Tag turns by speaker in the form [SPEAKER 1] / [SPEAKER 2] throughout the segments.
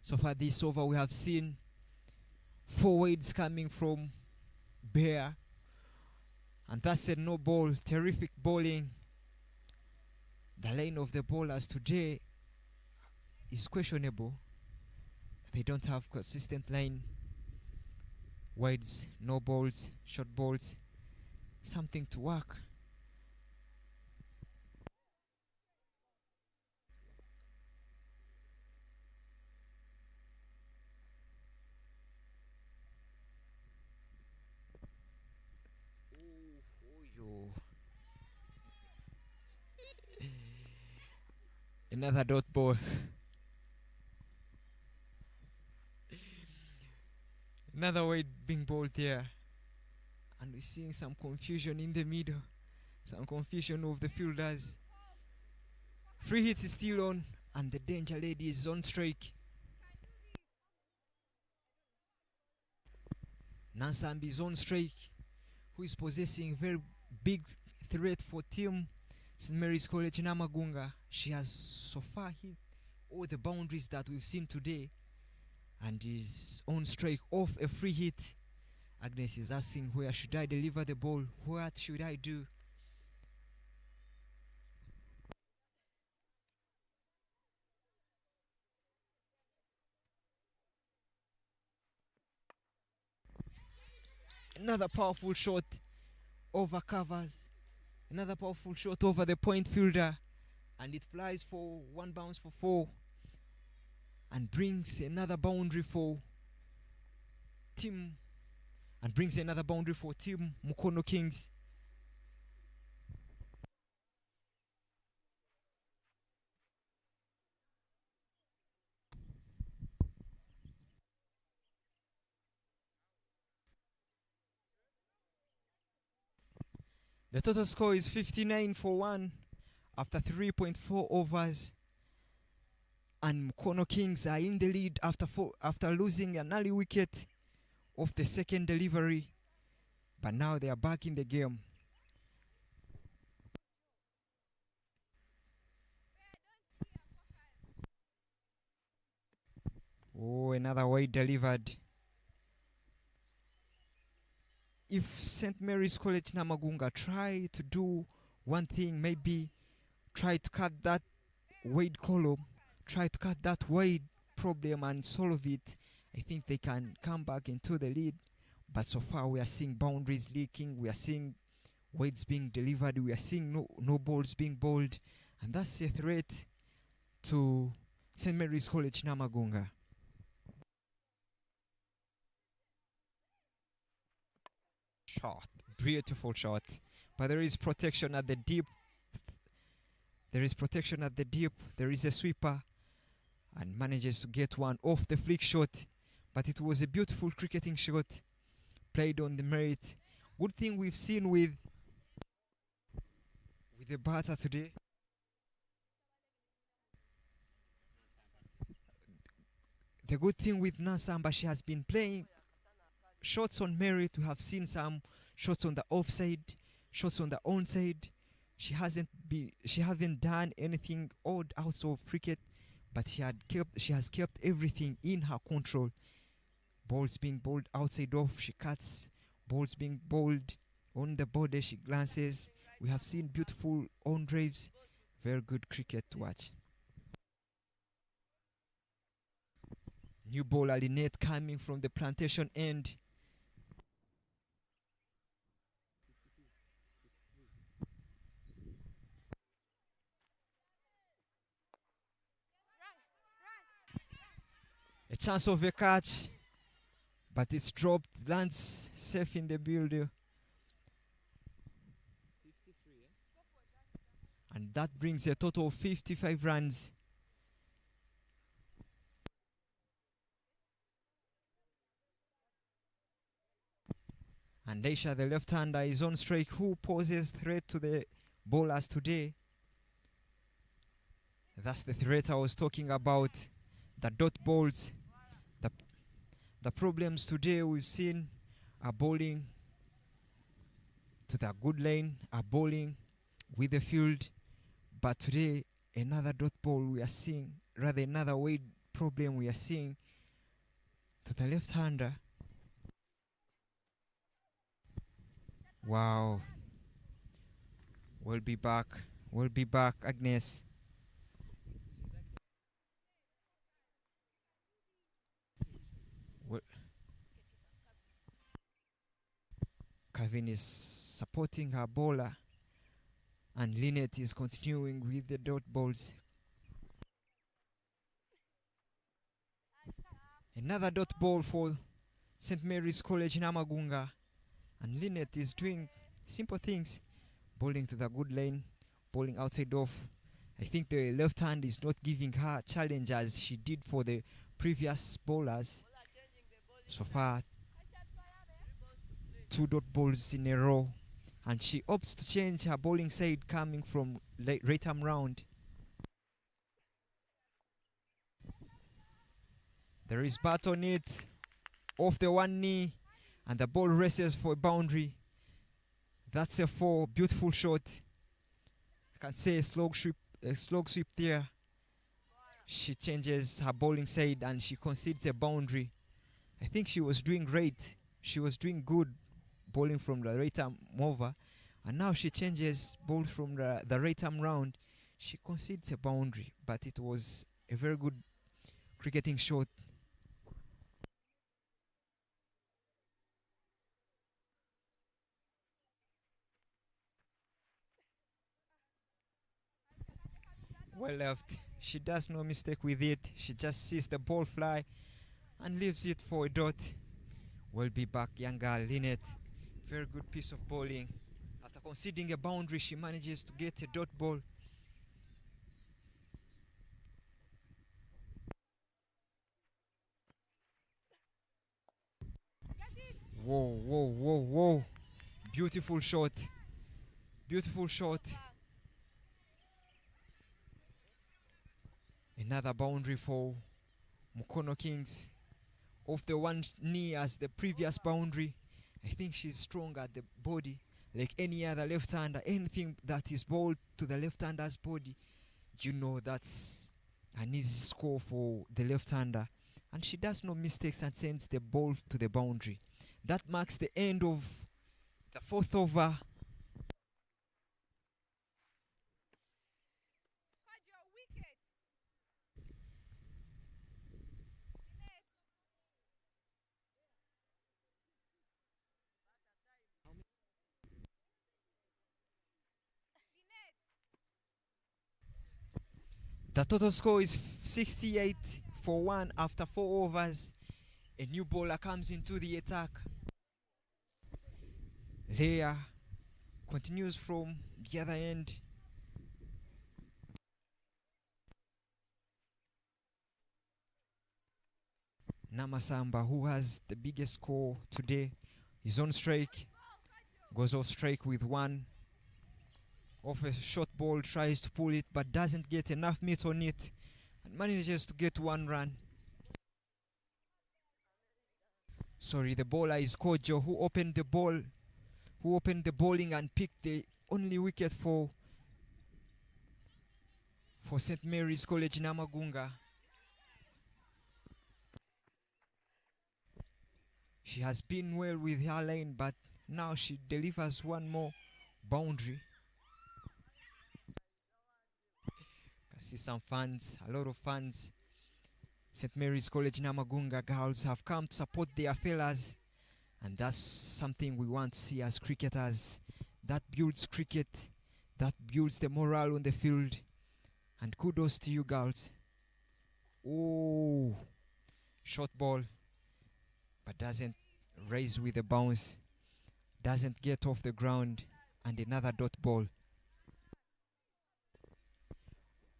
[SPEAKER 1] So far this over, we have seen 4 weights coming from Bear, and that's a no ball. Terrific bowling. The line of the bowlers today is questionable. They don't have consistent line. Wides, no balls, short balls. Something to work. Another dot ball. Another weight being bowled there. And we're seeing some confusion in the middle. Some confusion of the fielders. Free hit is still on. And the danger lady is on strike. Nansambi is on strike. Who is possessing very big threat for team St. Mary's College Namaguga. She has so far hit all the boundaries that we've seen today and is on strike off a free hit. Agnes is asking, where should I deliver the ball? What should I do? Another powerful shot over covers. Another powerful shot over the point fielder. And it flies for 1 bounce for 4. And brings another boundary for team. And brings another boundary for team Mukono Kings. The total score is 59 for 1 after 3.4 overs. And Mukono Kings are in the lead after losing an early wicket of the second delivery. But now they are back in the game. Oh, another wide delivered. If St. Mary's College Namaguga try to do one thing, maybe try to cut that wide column, try to cut that wide problem and solve it, I think they can come back into the lead. But so far we are seeing boundaries leaking, we are seeing wides being delivered, we are seeing no balls being bowled, and that's a threat to St. Mary's College Namaguga. Shot, beautiful shot, but there is protection at the deep. There is protection at the deep. There is a sweeper and manages to get one off the flick shot, but it was a beautiful cricketing shot played on the merit. Good thing we've seen with the batter today. The good thing with Nansamba, she has been playing shots on merit. We have seen some shots on the offside, shots on the onside. She hasn't done anything odd out of cricket, but she has kept everything in her control. Balls being bowled outside off, she cuts. Balls being bowled on the border, she glances. We have seen beautiful on drives. Very good cricket to watch. New bowler Lynette coming from the plantation end. A chance of a catch, but it's dropped, lands safe in the building. And that brings a total of 55 runs. And Aisha, the left-hander, is on strike, who poses threat to the bowlers today. That's the threat I was talking about. The dot balls. The problems today we've seen are bowling to the good lane, are bowling with the field. But today, another dot ball we are seeing, rather another wide problem we are seeing to the left-hander. Wow. We'll be back. We'll be back, Agnes. Kevin is supporting her bowler, and Lynette is continuing with the dot balls. Another dot ball for St. Mary's College Namaguga, and Lynette is doing simple things, bowling to the good lane, bowling outside off. I think the left hand is not giving her a challenge as she did for the previous bowlers. So far, 2 dot balls in a row, and she opts to change her bowling side coming from right arm round. There is bat on it, off the one knee, and the ball races for a boundary. That's a 4, beautiful shot. I can say a slog sweep there. She changes her bowling side and she concedes a boundary. I think she was doing great. She was doing good bowling from the right arm over, and now she changes ball from the right arm round. She concedes a boundary, but it was a very good cricketing shot. Well left. She does no mistake with it. She just sees the ball fly and leaves it for a dot. We'll be back, young girl Lynette. Very good piece of bowling. After conceding a boundary, she manages to get a dot ball. Whoa, whoa, whoa, whoa. Beautiful shot. Beautiful shot. Another boundary for Mukono Kings. Off the one knee as the previous boundary. I think she's strong at the body. Like any other left-hander, anything that is bowled to the left-hander's body, you know that's an easy score for the left-hander. And she does no mistakes and sends the ball to the boundary. That marks the end of the 4th over. The total score is 68 for 1 after 4 overs. A new bowler comes into the attack. Leah continues from the other end. Namasamba, who has the biggest score today, is on strike. Goes off strike with 1. Off a short ball, tries to pull it but doesn't get enough meat on it and manages to get 1 run. Sorry, the bowler is Kojo, who opened the bowling and picked the only wicket for St. Mary's College Namaguga. She has been well with her lane, but now she delivers 1 more boundary. I see some fans, a lot of fans. St. Mary's College Namaguga girls have come to support their fellas, and that's something we want to see as cricketers. That builds cricket, that builds the morale on the field, and kudos to you girls. Oh, short ball, but doesn't raise with a bounce, doesn't get off the ground, and another dot ball.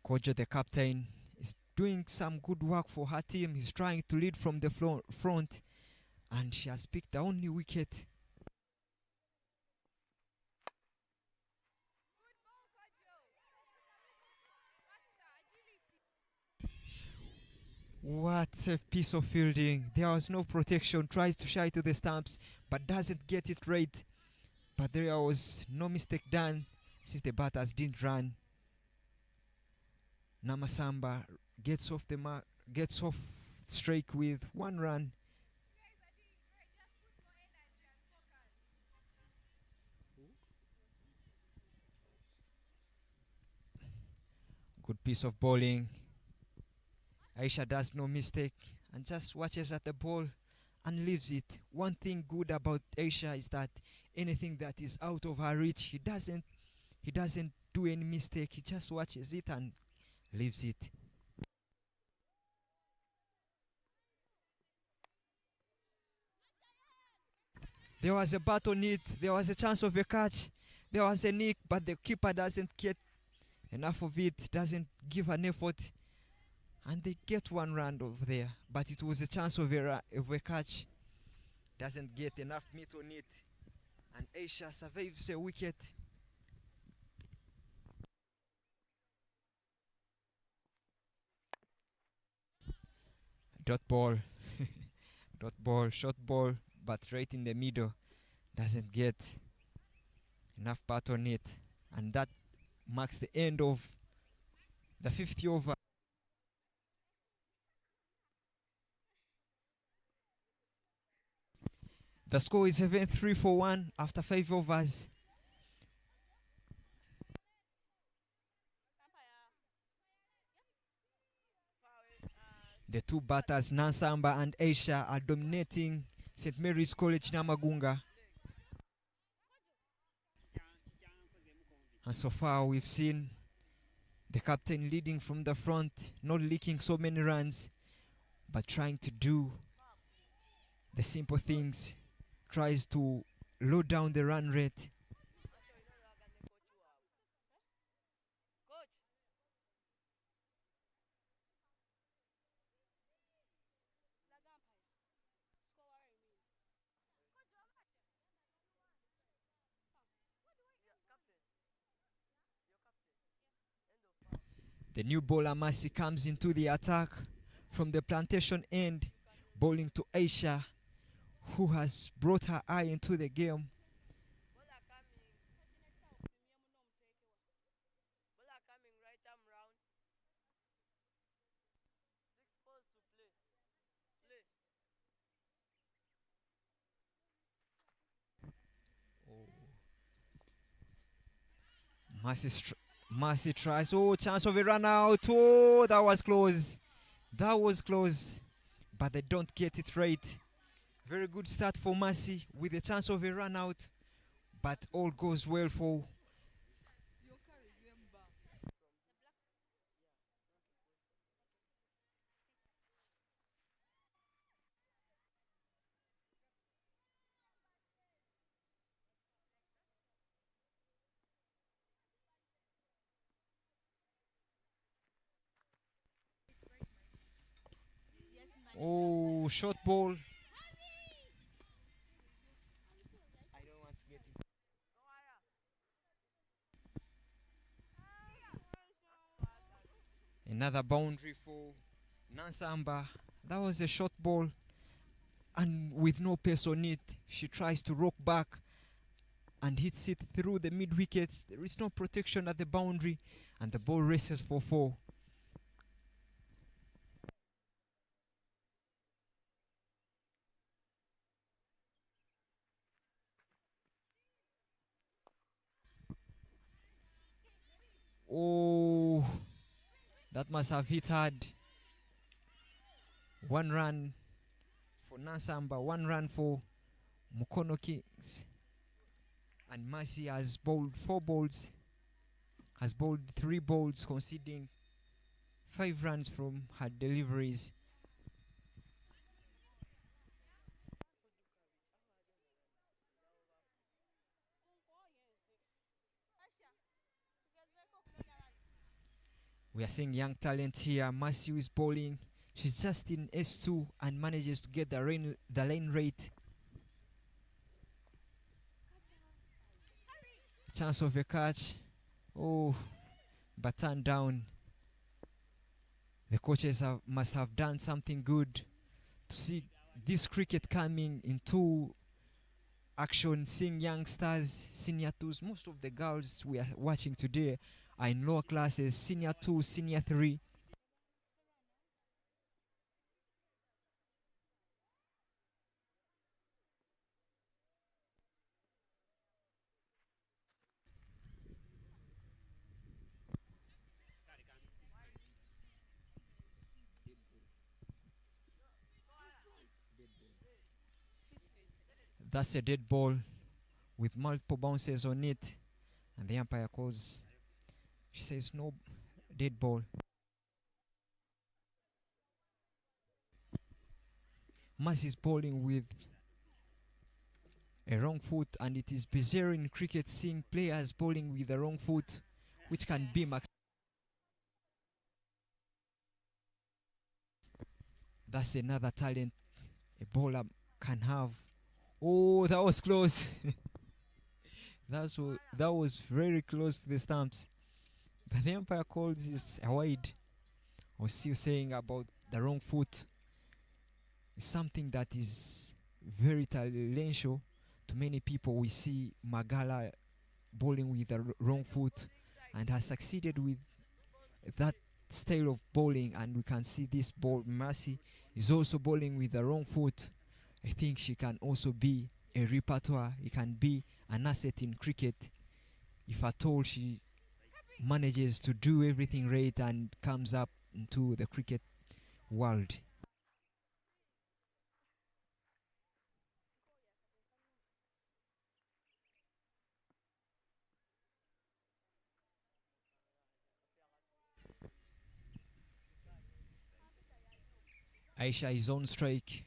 [SPEAKER 1] Kojo, the captain, is doing some good work for her team. He's trying to lead from the front, and she has picked the only wicket. What a piece of fielding. There was no protection. Tries to shy to the stumps, but doesn't get it right. But there was no mistake done since the batters didn't run. Namasamba gets off the mark, gets off strike with 1 run. Good piece of bowling. Aisha does no mistake and just watches at the ball and leaves it. One thing good about Aisha is that anything that is out of her reach, he doesn't do any mistake. He just watches it and leaves it. There was a bat on it. There was a chance of a catch. There was a nick, but the keeper doesn't get enough of it, doesn't give an effort, and they get 1 run over there. But it was a chance of a catch. Doesn't get enough meat on it, and Aisha survives a wicket. Dot ball, dot ball, short ball, but right in the middle. Doesn't get enough bat on it, and that marks the end of the 50th over. The score is 7-3 for 1 after 5 overs. The two batters, Nansamba and Aisha, are dominating St. Mary's College Namaguga. And so far we've seen the captain leading from the front, not leaking so many runs, but trying to do the simple things, tries to low down the run rate. The new bowler Mercy comes into the attack from the plantation end, bowling to Aisha, who has brought her eye into the game. Mercy tries. Oh, chance of a run out. Oh, that was close. That was close. But they don't get it right. Very good start for Mercy with a chance of a run out. But all goes well for oh, short ball. I don't want to get it. Another boundary for Nansamba. That was a short ball. And with no pace on it, she tries to rock back and hits it through the mid wickets. There is no protection at the boundary, and the ball races for 4. Oh, that must have hit hard. 1 run for Nansamba, 1 run for Mukono Kings. And Mercy has bowled 4 balls, has bowled 3 balls, conceding 5 runs from her deliveries. We are seeing young talent here. Mercy is bowling. She's just in S2 and manages to get the lane rate. Chance of a catch. Oh, but turned down. The coaches must have done something good to see this cricket coming into action, seeing youngsters, senior twos. Most of the girls we are watching today are in lower classes, senior 2, senior 3. That's a dead ball with multiple bounces on it, and the umpire calls. She says no, dead ball. Mercy is bowling with a wrong foot, and it is bizarre in cricket seeing players bowling with the wrong foot, which can be max. That's another talent a bowler can have. Oh, that was close. That was very close to the stumps. But the umpire calls this a wide. I was still saying about the wrong foot. It's something that is very talential to many people. We see Magala bowling with the wrong foot and has succeeded with that style of bowling, and we can see this ball. Mercy is also bowling with the wrong foot. I think she can also be a repertoire. It can be an asset in cricket if at all she manages to do everything right and comes up into the cricket world. Aisha is on strike,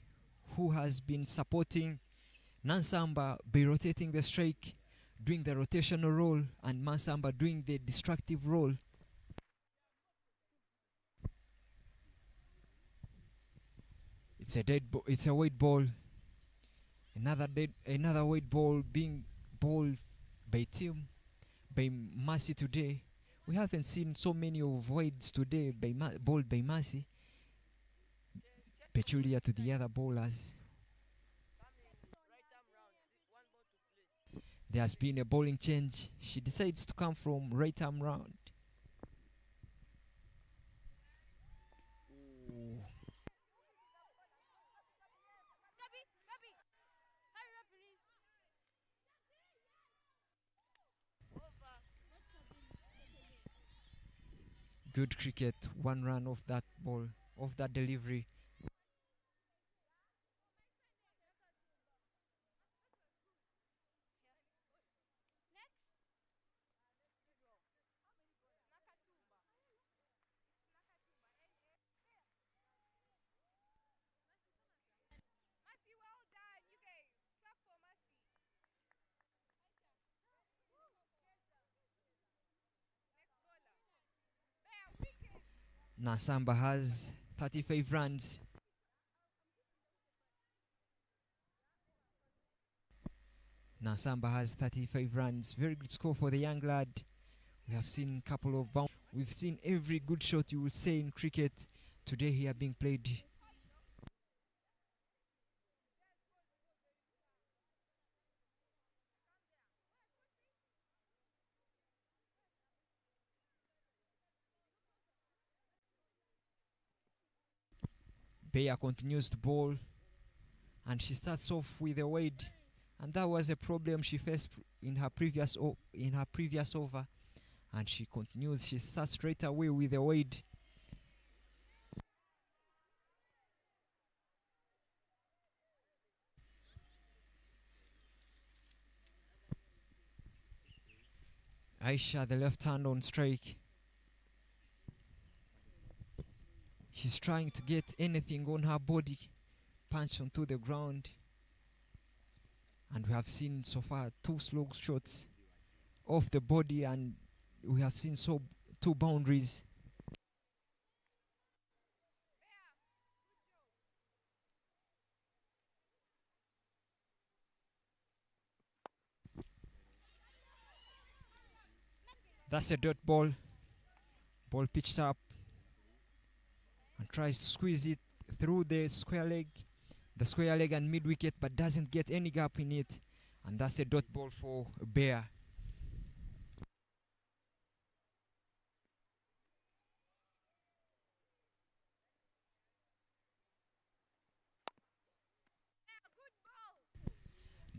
[SPEAKER 1] who has been supporting Nansamba by rotating the strike, doing the rotational role, and Mansamba doing the destructive role. It's a weight ball. Another weight ball being bowled by team by Mercy today. We haven't seen so many of weights today bowled by Mercy, peculiar to the other bowlers. There has been a bowling change. She decides to come from right arm round. Ooh. Good cricket, one run off that ball, off that delivery. Nasamba has 35 runs. Nasamba has 35 runs. Very good score for the young lad. We have seen a couple of bounce. We've seen every good shot you will say in cricket today here being played. Bayer continues to bowl, and she starts off with a wide, and that was a problem she faced in her previous over, and she continues. She starts straight away with a wide. Aisha, the left hand on strike. She's trying to get anything on her body, punch onto the ground. And we have seen so far 2 slow shots off the body, and we have seen 2 boundaries. That's a dot ball. Ball pitched up and tries to squeeze it through the square leg and mid wicket, but doesn't get any gap in it. And that's a dot ball for Bear.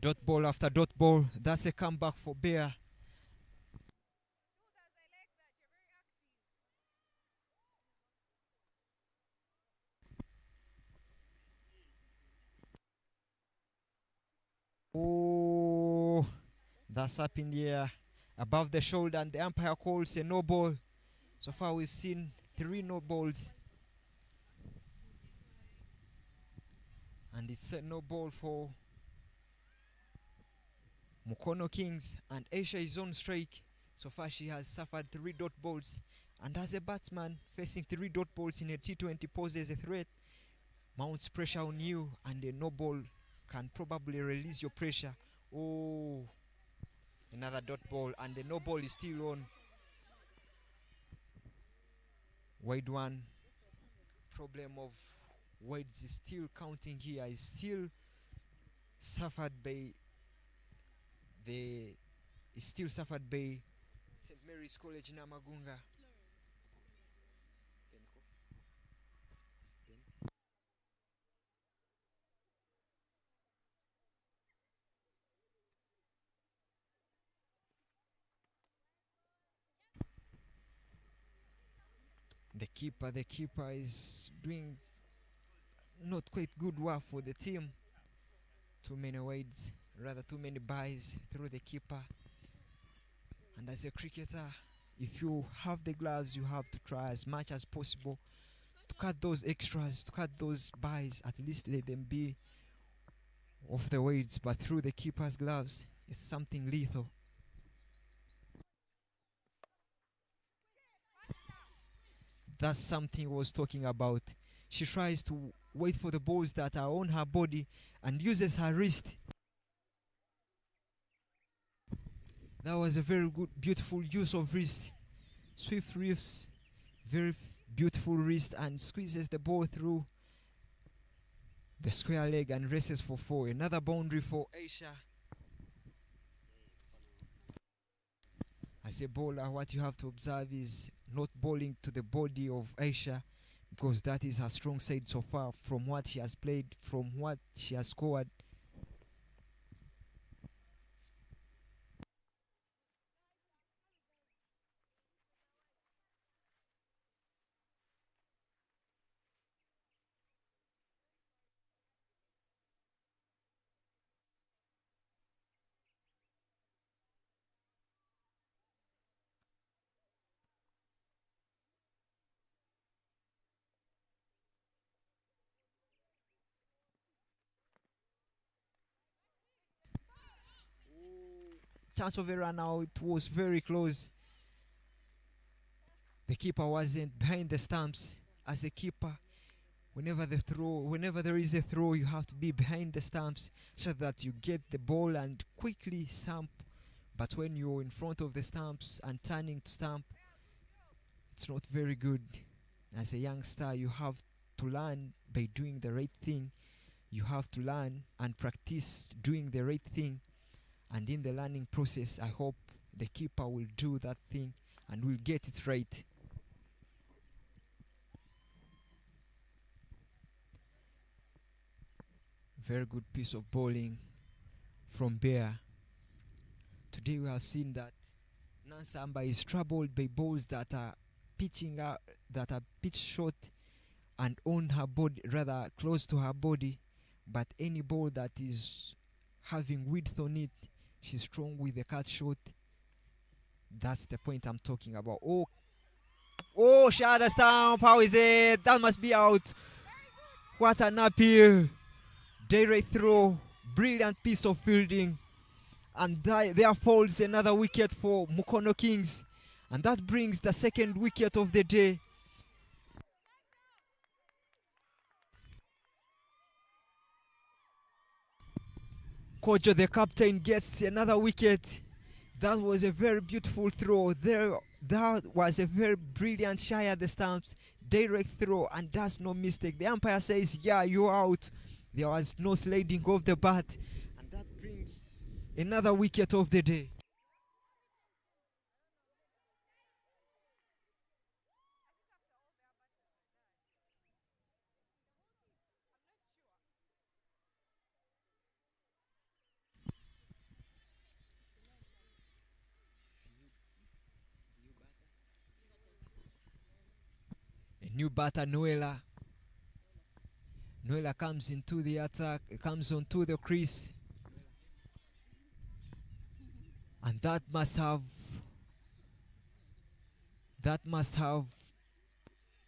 [SPEAKER 1] Dot ball after dot ball. That's a comeback for Bear. That's up in the air above the shoulder, and the umpire calls a no ball. So far we've seen 3 no balls, and it's a no ball for Mukono Kings, and Aisha is on strike. So far she has suffered 3 dot balls, and as a batsman facing 3 dot balls in a T20 poses a threat, mounts pressure on you, and a no ball can probably release your pressure. Oh, another dot ball, and the no ball is still on. Wide one. Problem of Wades is still counting here. Is still suffered by the. Is still suffered by St. Mary's College Namaguga. The keeper is doing not quite good work for the team. Too many wides, rather too many buys through the keeper. And as a cricketer, if you have the gloves, you have to try as much as possible to cut those extras, to cut those buys. At least let them be off the weights, but through the keeper's gloves, it's something lethal. That's something I was talking about. She tries to wait for the balls that are on her body and uses her wrist. That was a very good, beautiful use of wrist. Swift wrists, very beautiful wrist, and squeezes the ball through the square leg and races for 4. Another boundary for Aisha. As a bowler, what you have to observe is not bowling to the body of Aisha, because that is her strong side so far from what she has played, from what she has scored. Chance of a run out. It was very close. The keeper wasn't behind the stumps. As a keeper, whenever there is a throw, you have to be behind the stumps so that you get the ball and quickly stump. But when you're in front of the stumps and turning to stump, it's not very good. As a youngster, you have to learn by doing the right thing. You have to learn and practice doing the right thing. And in the learning process, I hope the keeper will do that thing and will get it right. Very good piece of bowling from Bear. Today we have seen that Nansamba is troubled by balls that are pitching out, that are pitch short and on her body, rather close to her body. But any ball that is having width on it, she's strong with the cut shot. That's the point I'm talking about. Oh, she had a stamp. How is it? That must be out. What an appeal. Direct throw. Brilliant piece of fielding. And there falls another wicket for Mukono Kings. And that brings the second wicket of the day. Kojo, the captain, gets another wicket. That was a very beautiful throw. That was a very brilliant shy at the stumps. Direct throw, and that's no mistake. The umpire says, yeah, you're out. There was no sliding off the bat. And that brings another wicket of the day. A new batter, Noela. Noela comes into the attack, comes onto the crease. And that must have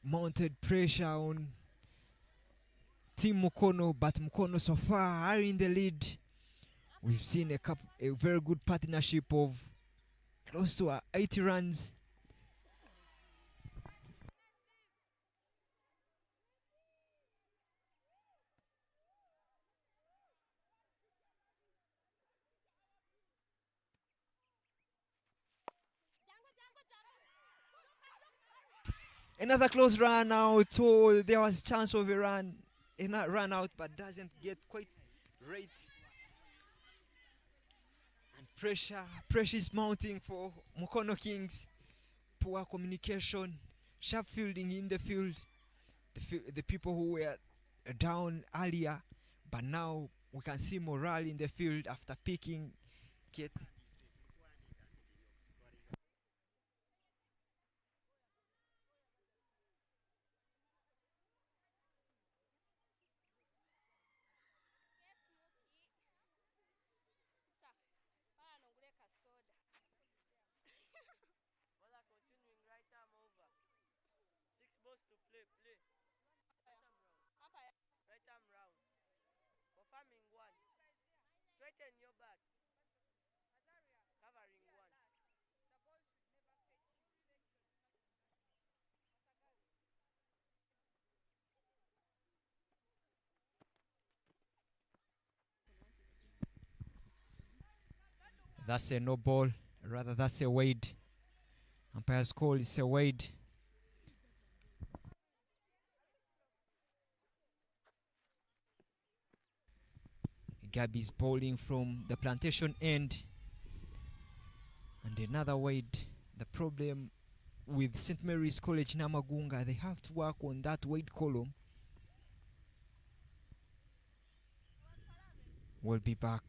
[SPEAKER 1] mounted pressure on Team Mukono, but Mukono so far are in the lead. We've seen a very good partnership of close to 80 runs. Another close run out. Oh, there was chance of a run out, but doesn't get quite right. And pressure is mounting for Mukono Kings. Poor communication, sharp fielding in the field. The people who were down earlier, but now we can see morale in the field after picking Kate. That's a no ball, rather that's a wade. Umpire's call is a wade. Gabby's bowling from the plantation end. And another wade. The problem with St. Mary's College Namagunga, they have to work on that wade column. We'll be back.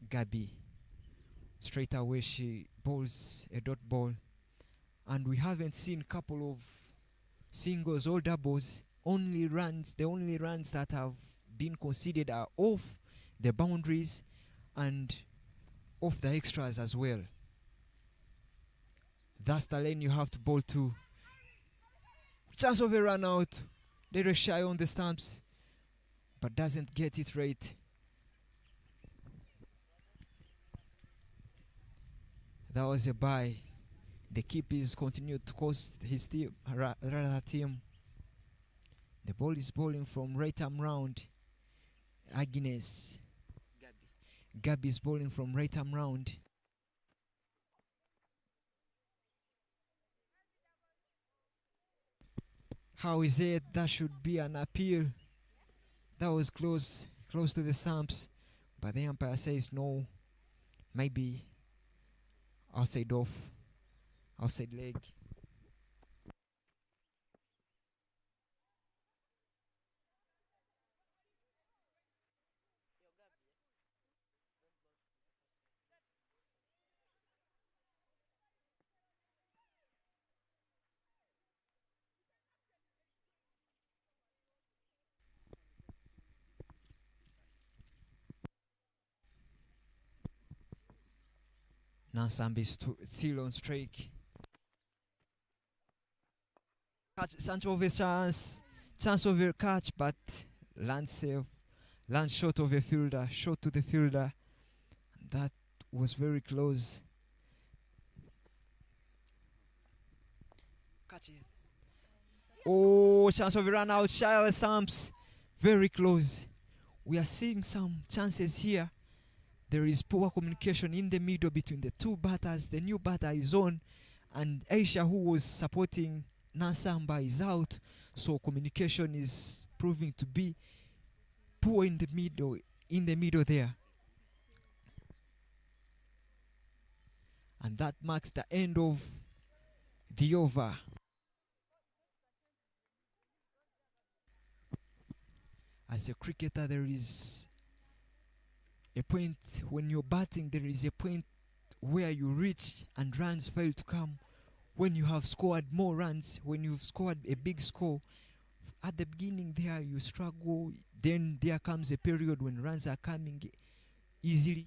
[SPEAKER 1] Gabby. Straight away she bowls a dot ball. And we haven't seen a couple of singles or doubles. The only runs that have been considered are off the boundaries and off the extras as well. That's the lane you have to bowl to. Chance of a run out. Little shy on the stumps, but doesn't get it right. That was a bye. The keepers continued to cost his team, rather team. The ball is bowling from right arm round. Agnes. Gabby is bowling from right arm round. How is it? That should be an appeal. That was close to the stumps, but the umpire says no. Maybe outside leg. Nansambi still on strike. Sancho of a chance of a catch, but land short of a fielder, short to the fielder. That was very close. Catch it. Oh, chance of a run out. Shire stumps. Very close. We are seeing some chances here. There is poor communication in the middle between the two batters. The new batter is on, and Aisha, who was supporting Nansamba, is out. So communication is proving to be poor in the middle there. And that marks the end of the over. As a cricketer, there is a point when you're batting, there is a point where you reach and runs fail to come. When you have scored more runs, when you've scored a big score, at the beginning there you struggle, then there comes a period when runs are coming easily.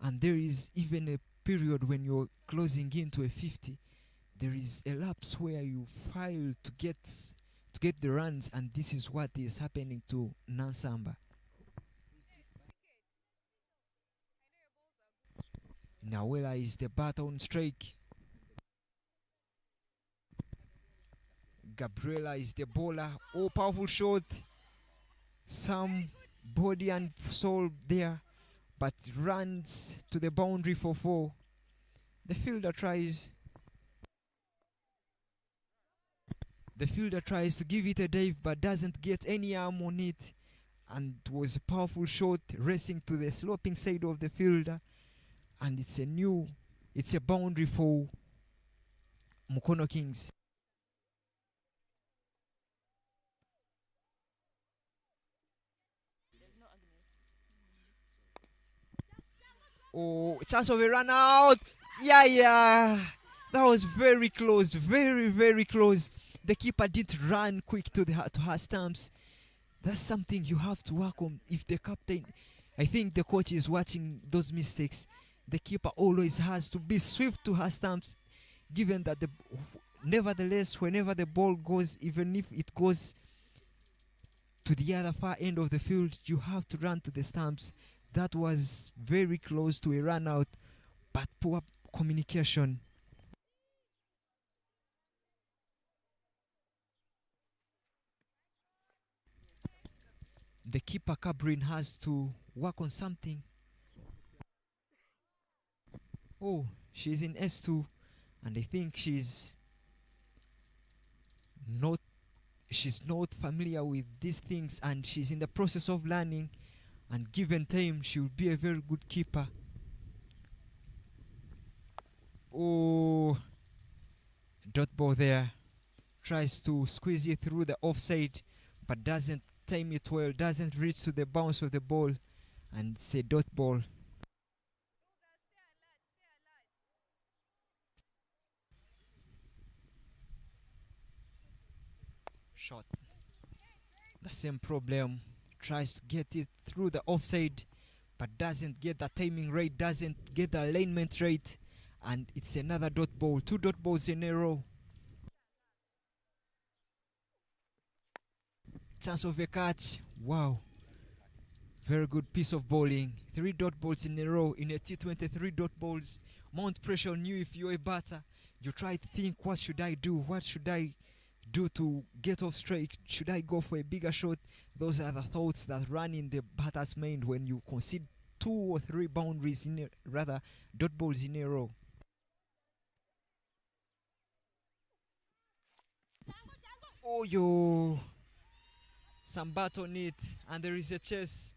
[SPEAKER 1] and there is even a period when you're closing into a 50. There is a lapse where you fail to get the runs, and this is what is happening to Nansamba. Nawela is the batter on strike. Gabriela is the bowler. Oh, powerful shot. Some body and soul there, but runs to the boundary for four. The fielder tries. The fielder tries to give it a dive, but doesn't get any arm on it. And it was a powerful shot racing to the sloping side of the fielder. And it's a boundary for Mukono Kings. Oh, chance of a run out. Yeah, yeah. That was very close. Very, very close. The keeper didn't run quick to her stumps. That's something you have to work on. If the captain, I think the coach is watching those mistakes. The keeper always has to be swift to her stumps, given that nevertheless, whenever the ball goes, even if it goes to the other far end of the field, you have to run to the stumps. That was very close to a run out, but poor communication. The keeper Cabrin has to work on something. Oh, she's in S2, and I think not she's not familiar with these things, and she's in the process of learning, and given time she will be a very good keeper. Oh, dot ball there, tries to squeeze it through the offside, but doesn't time it well, doesn't reach to the bounce of the ball, and it's a dot ball. Shot, the same problem, tries to get it through the offside, but doesn't get the timing right, doesn't get the alignment right, and it's another dot ball. Two dot balls in a row. Chance of a catch. Wow. Very good piece of bowling. Three dot balls in a row in a T20. Three dot balls. Mount pressure on you if you're a batter. You try to think, what should I do? What should I do to get off strike? Should I go for a bigger shot? Those are the thoughts that run in the batter's mind when you concede two or three boundaries rather dot balls in a row. Oh yo, some bat on it, and there is a chase.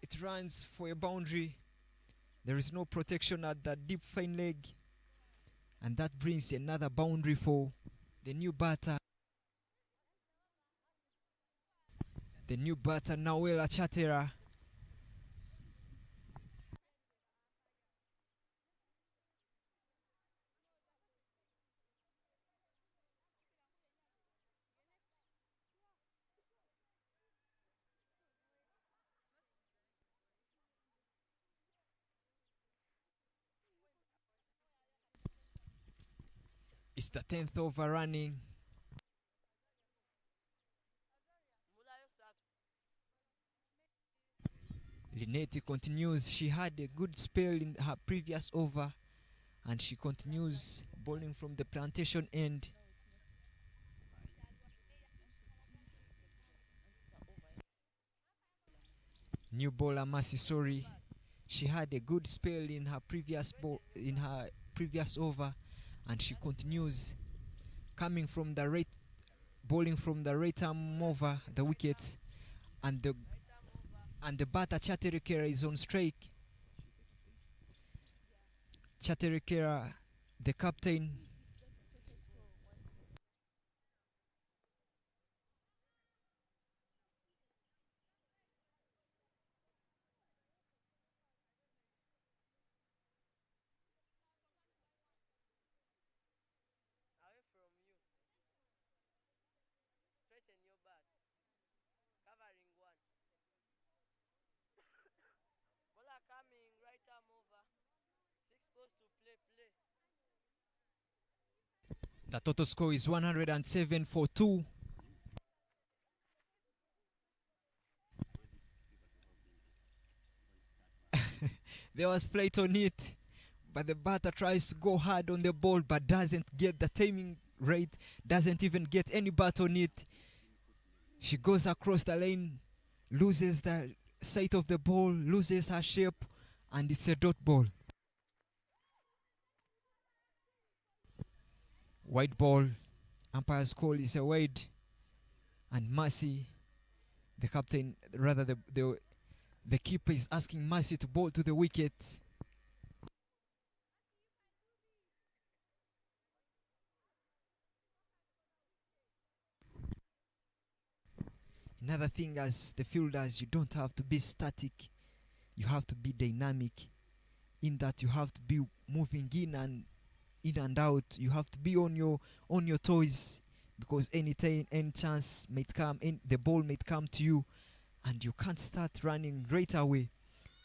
[SPEAKER 1] It runs for a boundary. There is no protection at that deep fine leg, and that brings another boundary for the new batter. The new batter Nawela Chatera. It's the 10th over running. Linetti continues. She had a good spell in her previous over, and she continues bowling from the plantation end. New bowler Masisori. She had a good spell in her previous over, and she continues coming from the right, bowling from the right arm over the wickets, and the batter Chaterekera is on strike. Chaterekera, the captain. The total score is 107 for 2. There was flight on it, but the batter tries to go hard on the ball but doesn't get the timing right, doesn't even get any bat on it. She goes across the lane, loses the sight of the ball, loses her shape, and it's a dot ball. White ball, umpire's call is a wide, and Mercy, the captain, rather the keeper is asking Mercy to bowl to the wicket. Another thing, as the fielders, you don't have to be static. You have to be dynamic, in that you have to be moving in and out. You have to be on your toes, because anytime, any chance might come, the ball might come to you, and you can't start running right away.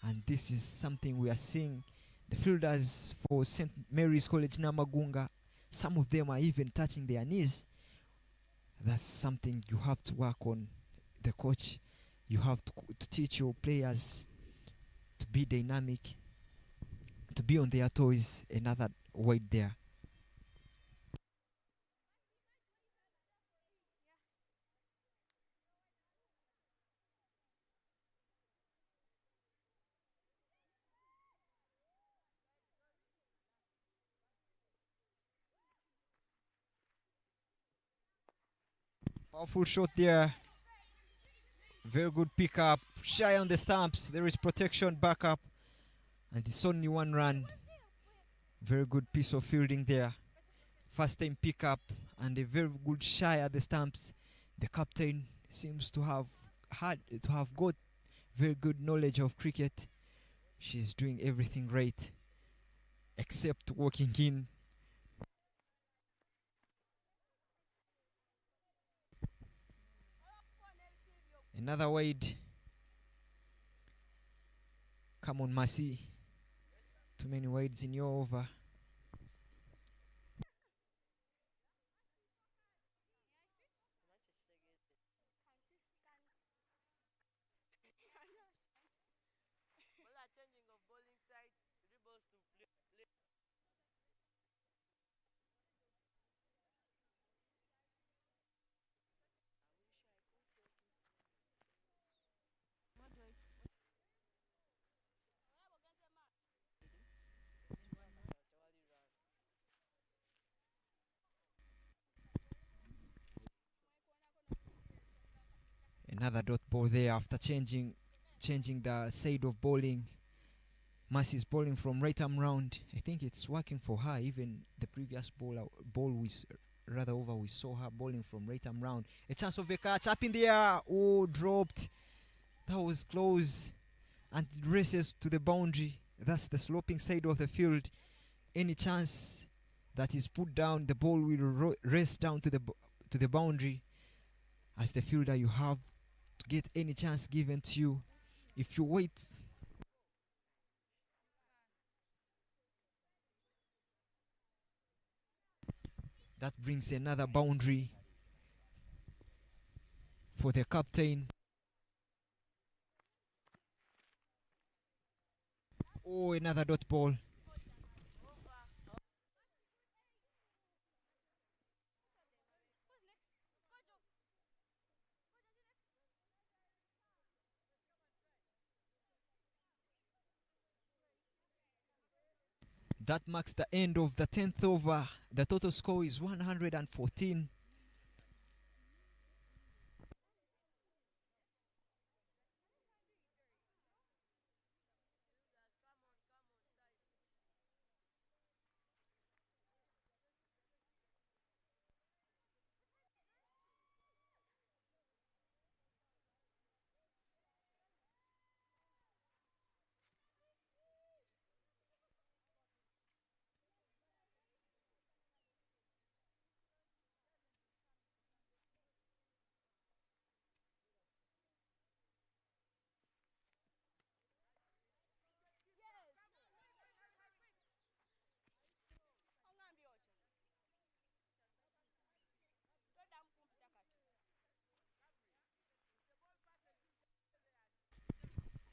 [SPEAKER 1] And this is something we are seeing. The fielders for St. Mary's College Namagunga, some of them are even touching their knees. That's something you have to work on. The coach, you have to teach your players to be dynamic, to be on their toes. Another wide there. Powerful shot there. Very good pickup. Shy on the stumps. There is protection back up. And it's only one run. Very good piece of fielding there. First time pickup and a very good shy at the stumps. The captain seems to have got very good knowledge of cricket. She's doing everything right except walking in. Another wide. Come on, Mercy. Too many wides in your over. Another dot ball there after changing the side of bowling. Mercy is bowling from right arm round. I think it's working for her. Even the previous ball we saw her bowling from right arm round. A chance of a catch up in the air. Oh, dropped. That was close. And it races to the boundary. That's the sloping side of the field. Any chance that is put down, the ball will race down to the boundary. As the fielder, you have to get any chance given to you. If you wait, that brings another boundary for the captain. Oh, another dot ball. That marks the end of the 10th over. The total score is 114.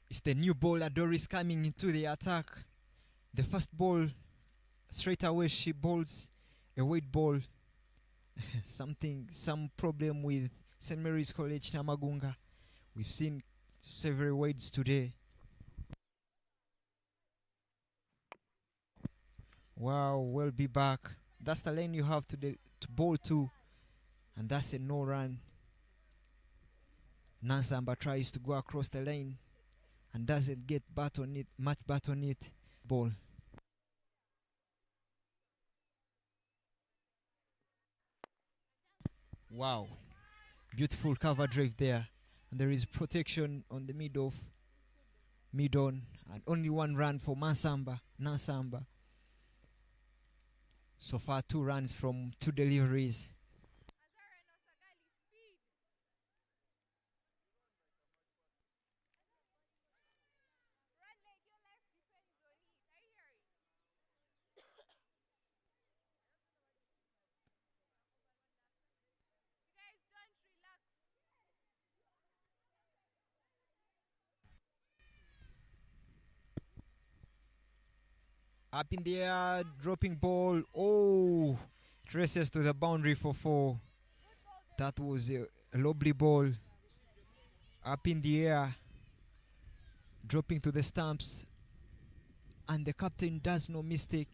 [SPEAKER 1] It's the new bowler Doris coming into the attack. The first ball, straight away she bowls a weight ball. Some problem with St. Mary's College Namaguga. We've seen several weights today. Wow, we'll be back. That's the lane you have to bowl to, and that's a no run. Nansamba tries to go across the lane and doesn't get much bat on it. Ball. Wow, beautiful cover drive there, and there is protection on the mid on, and only one run for Nansamba. So far, 2 runs from 2 deliveries. Up in the air, dropping ball. Oh, it races to the boundary for 4. That was a lovely ball. Up in the air, dropping to the stumps, and the captain does no mistake.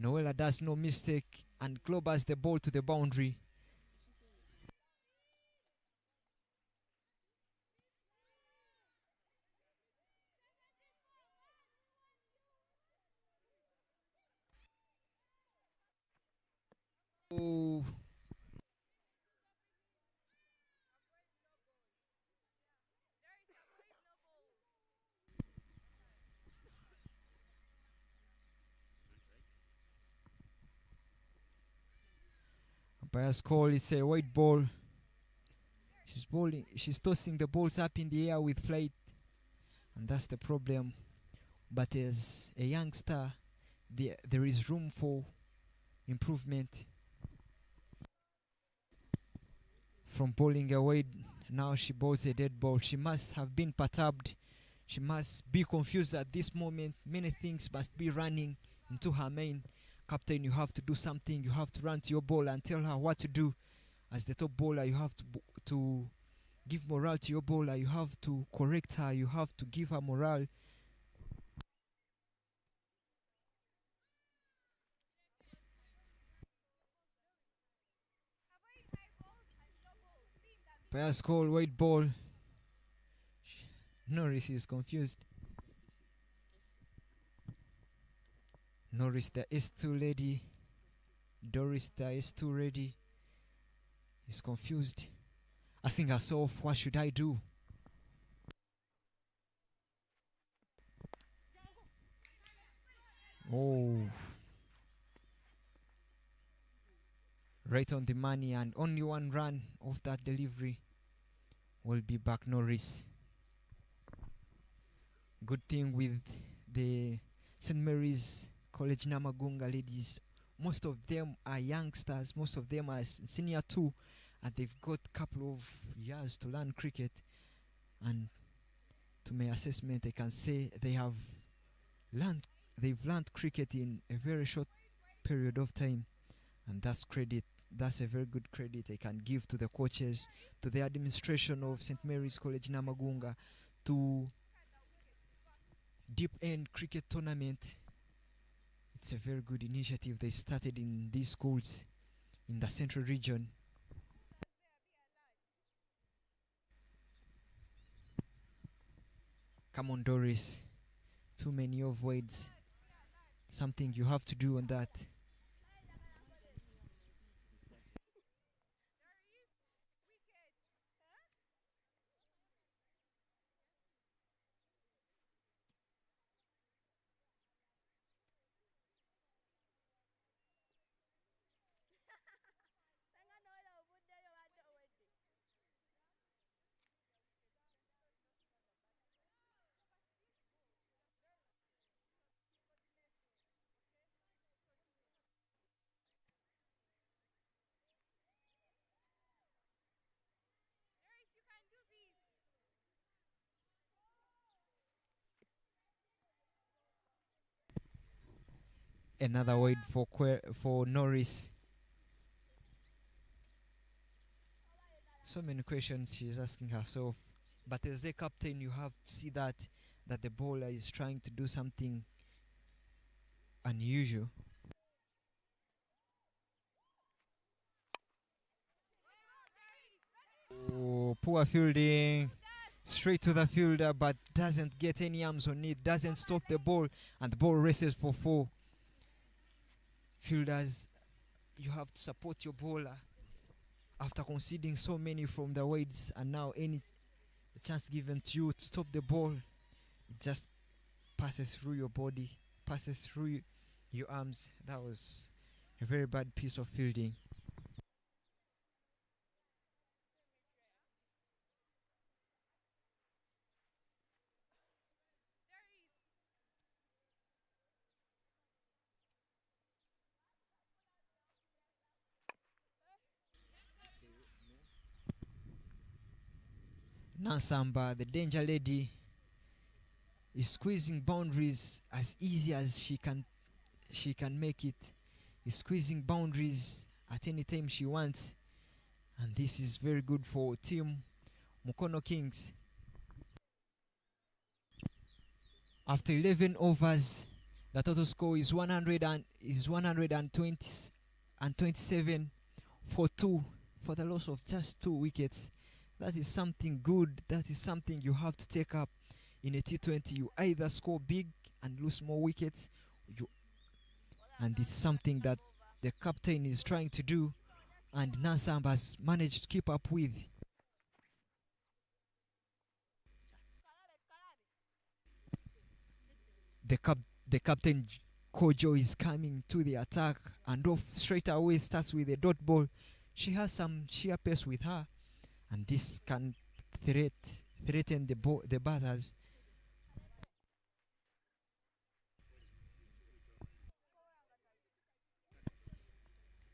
[SPEAKER 1] Noela does no mistake and clobbers the ball to the boundary. Oh, umpire's call, it's a white ball. She's tossing the balls up in the air with flight, and that's the problem. But as a youngster, there is room for improvement. From bowling away, now she bowls a dead ball. She must have been perturbed. She must be confused at this moment. Many things must be running into her mind. Captain, you have to do something. You have to run to your ball and tell her what to do. As the top bowler, you have to give morale to your bowler. You have to correct her. You have to give her morale. Players call white ball. Norris is confused. Norris the S2 lady. Doris the S2 ready. Is confused. Asking herself, what should I do? Oh. Right on the money, and only one run of that delivery will be back Norris. Good thing with the St. Mary's College Namaguga ladies, most of them are youngsters, most of them are senior 2, and they've got a couple of years to learn cricket. And to my assessment, I can say they've learned cricket in a very short period of time, and that's a very good credit I can give to the coaches, to the administration of St. Mary's College Namaguga, to Deepend cricket tournament. It's a very good initiative they started in these schools in the central region. Come on, Doris. Too many of words. Something you have to do on that. Another word for Norris. So many questions she's asking herself. But as a captain, you have to see that the bowler is trying to do something unusual. Oh, poor fielding. Straight to the fielder, but doesn't get any arms on it. Doesn't stop the ball, and the ball races for 4. Fielders, you have to support your bowler after conceding so many from the wides, and now any chance given to you to stop the ball, it just passes through your body, passes through your arms. That was a very bad piece of fielding. Nansamba, the danger lady, is squeezing boundaries as easy as she can make it. Is squeezing boundaries at any time she wants, and this is very good for team Mukono Kings. After 11 overs, the total score is 127 for 2, for the loss of just 2 wickets. That is something good. That is something you have to take up in a T20. You either score big and lose more wickets, and it's something that the captain is trying to do, and Nansam has managed to keep up with. The captain Kojo is coming to the attack, and off straight away starts with a dot ball. She has some sheer pace with her, and this can threaten the batters.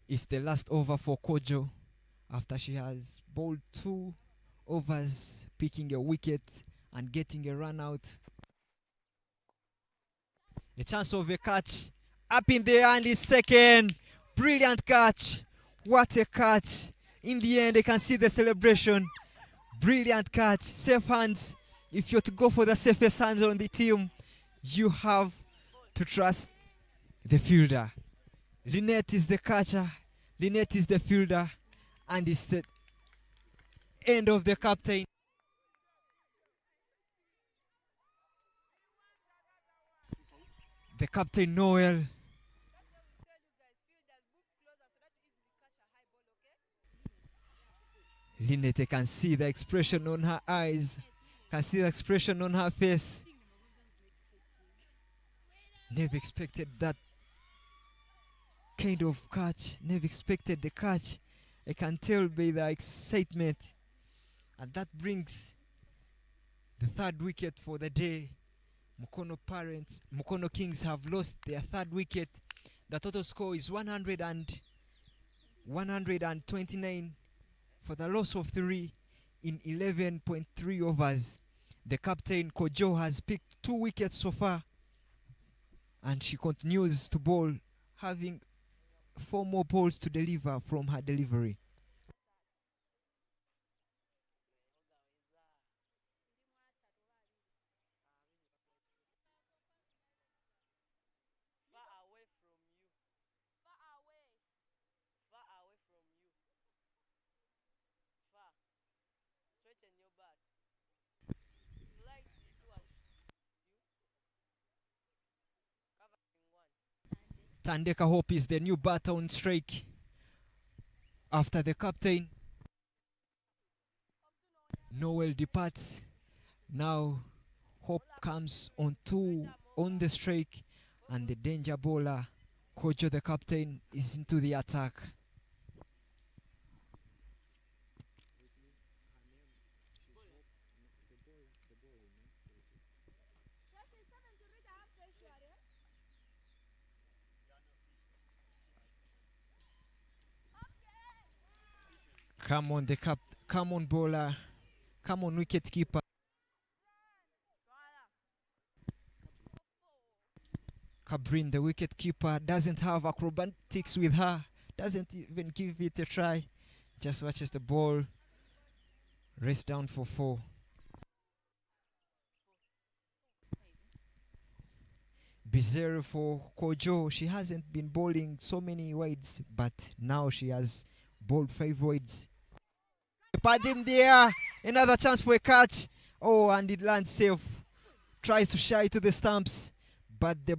[SPEAKER 1] It's the last over for Kojo after she has bowled 2 overs, picking a wicket and getting a run out. A chance of a catch. Up in the hand is second. Brilliant catch. What a catch. In the end, they can see the celebration. Brilliant catch. Safe hands. If you're to go for the safest hands on the team, you have to trust the fielder. Lynette is the catcher. Lynette is the fielder. And it's the end of the captain. The captain Noel. Lynette can see the expression on her eyes. Can see the expression on her face. Never expected that kind of catch. Never expected the catch. I can tell by the excitement. And that brings the 3rd wicket for the day. Mukono Kings have lost their 3rd wicket. The total score is 129 for the loss of 3 in 11.3 overs. The captain Kojo has picked 2 wickets so far, and she continues to bowl, having 4 more balls to deliver from her delivery. Tandeka Hope is the new batter on strike after the captain Noel departs. Now Hope comes on 2 on the strike, and the danger bowler Kojo the captain is into the attack. Come on, come on, bowler. Come on, wicket keeper. Cabrin, the wicket keeper, doesn't have acrobatics with her, doesn't even give it a try, just watches the ball race down for 4. Bizarre for Kojo. She hasn't been bowling so many wides, but now she has bowled 5 wides. Pad in there, another chance for a catch. Oh, and it lands safe. Tries to shy to the stumps, but the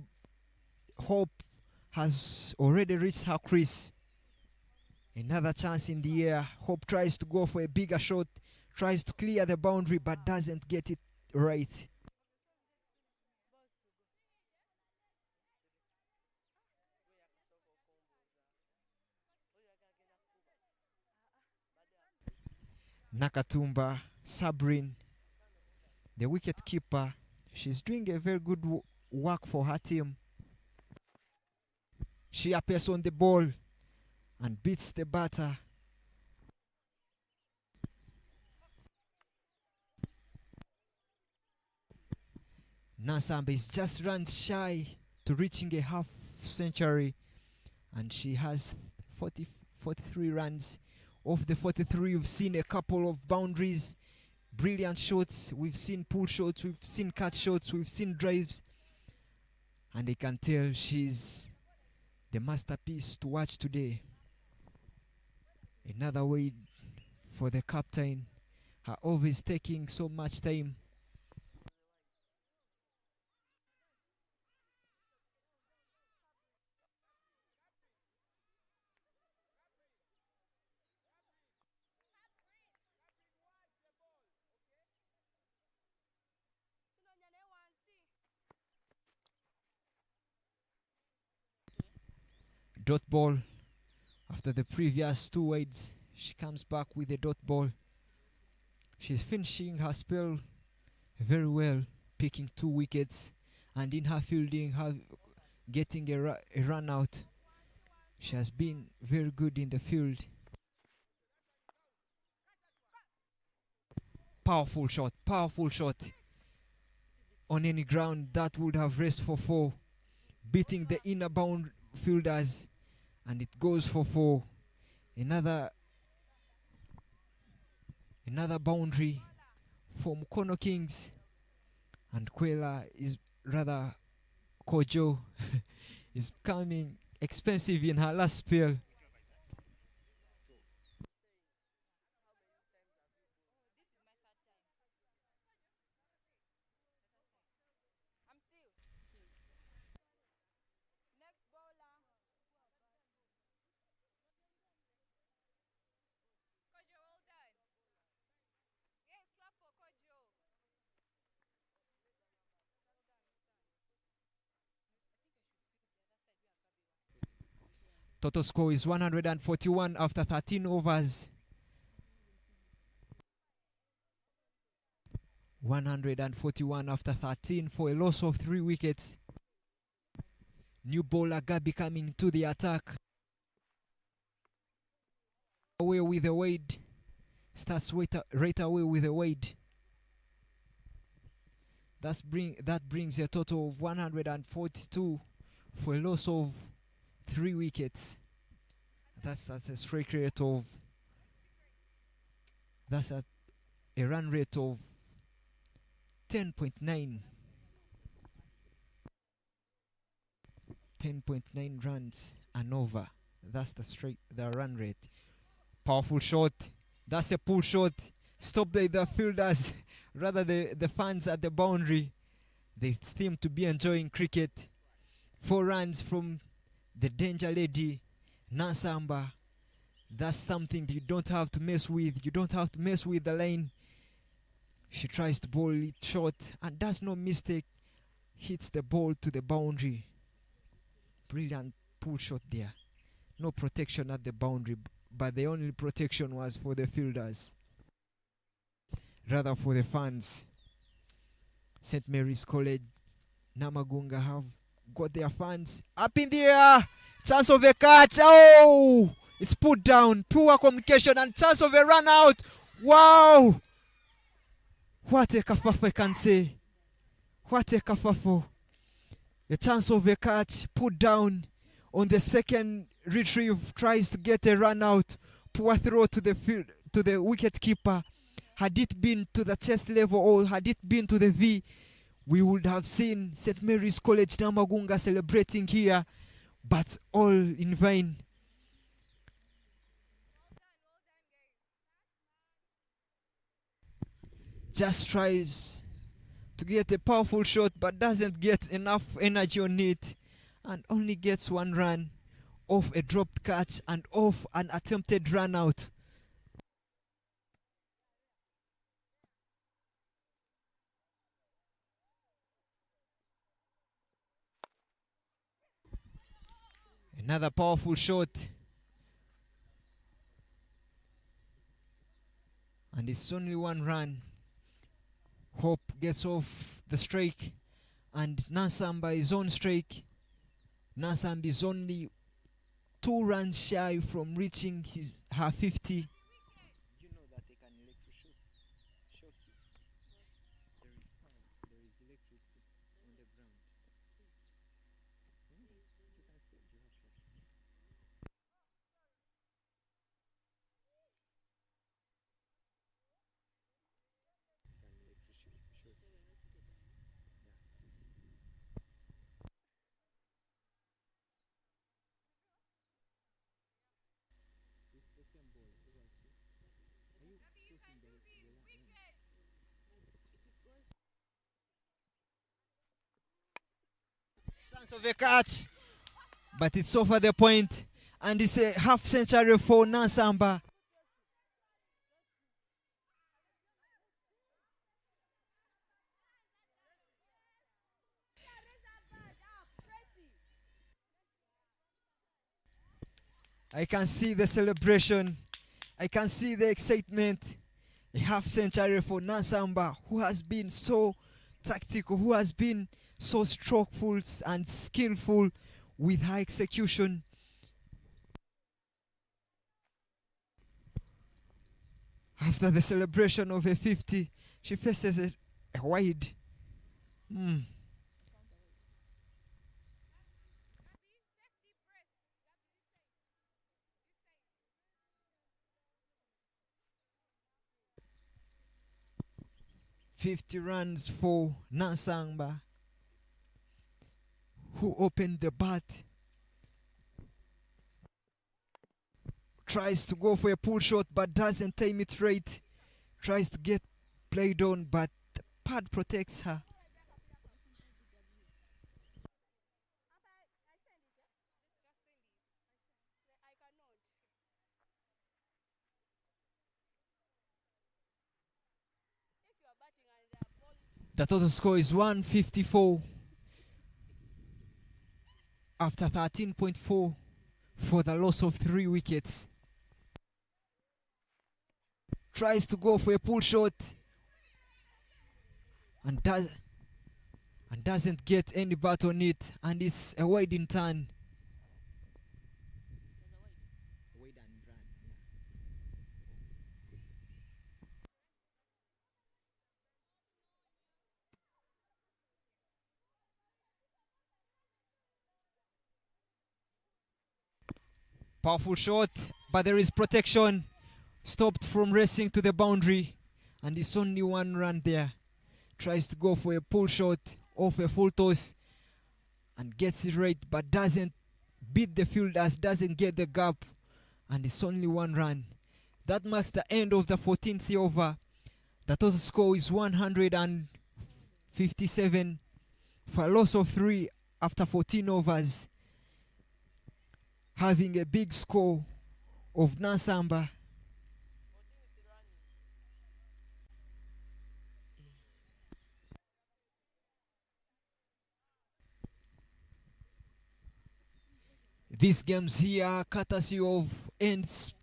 [SPEAKER 1] Hope has already reached her crease. Another chance in the air. Hope tries to go for a bigger shot, tries to clear the boundary, but doesn't get it right. Nakatumba, Sabrin, the wicket keeper, she's doing a very good work for her team. She appears on the ball and beats the batter. Nasamba is just run shy to reaching a half century, and she has 43 runs. Of the 43, we've seen a couple of boundaries, brilliant shots, we've seen pull shots, we've seen cut shots, we've seen drives, and I can tell she's the masterpiece to watch today. Another way for the captain, her always taking so much time. Dot ball. After the previous 2 wides, she comes back with a dot ball. She's finishing her spell very well, picking 2 wickets, and in her fielding, getting a run out. She has been very good in the field. Powerful shot. On any ground, that would have raced for 4, beating the inner bound fielders, and it goes for 4. Another boundary for Mukono Kings, and Kojo is coming expensive in her last spell. Total score is 141 after 13 overs. 141 after 13 for a loss of 3 wickets. New bowler Gabi coming to the attack. Away with a wide. Starts right away with a wide. That brings a total of 142 for a loss of 3 wickets. That's at a strike rate of. That's at a run rate of 10.9. 10.9 runs and over. That's the run rate. Powerful shot. That's a pull shot. Stop the fielders, rather the fans at the boundary. They seem to be enjoying cricket. 4 runs from the danger lady, Nasamba. That's something you don't have to mess with. You don't have to mess with the lane. She tries to bowl it short and does no mistake. Hits the ball to the boundary. Brilliant pull shot there. No protection at the boundary, but the only protection was for the fielders, rather for the fans. St. Mary's College, Namaguga have got their fans up in the air. Chance of a catch. Oh, it's put down. Poor communication and chance of a run out. Wow, what a kerfuffle, I can say. What a kerfuffle. A chance of a catch, put down on the second retrieve, tries to get a run out, poor throw to the field, to the wicket keeper. Had it been to the chest level or had it been to the V, we would have seen St. Mary's College Namaguga celebrating here, but all in vain. Just tries to get a powerful shot but doesn't get enough energy on it and only gets one run off a dropped catch and off an attempted run out. Another powerful shot. And it's only one run. Hope gets off the strike and Nasamba is on strike. Nasamba is only 2 runs shy from reaching her 50. You know that they can electroshock you. There is power, there is electricity on the ground. You can still, you have trust. Chance of a catch, but it's over the point, and it's a half century for Nasamba. I can see the celebration. I can see the excitement. A half century for Nasamba, who has been so tactical, who has been so strokeful and skillful with her execution. After the celebration of a 50, she faces a wide. 50 runs for Nasamba, who opened the bat. Tries to go for a pull shot but doesn't time it right. Tries to get played on but the pad protects her. The total score is 154 after 13.4 for the loss of 3 wickets. Tries to go for a pull shot and doesn't get any bat on it, and it's a wide in turn. Powerful shot, but there is protection. Stopped from racing to the boundary, and it's only 1 run there. Tries to go for a pull shot off a full toss and gets it right, but doesn't beat the fielders, doesn't get the gap, and it's only 1 run. That marks the end of the 14th over. The total score is 157 for a loss of 3 after 14 overs, having a big score of Nasamba. These games here are courtesy of ends.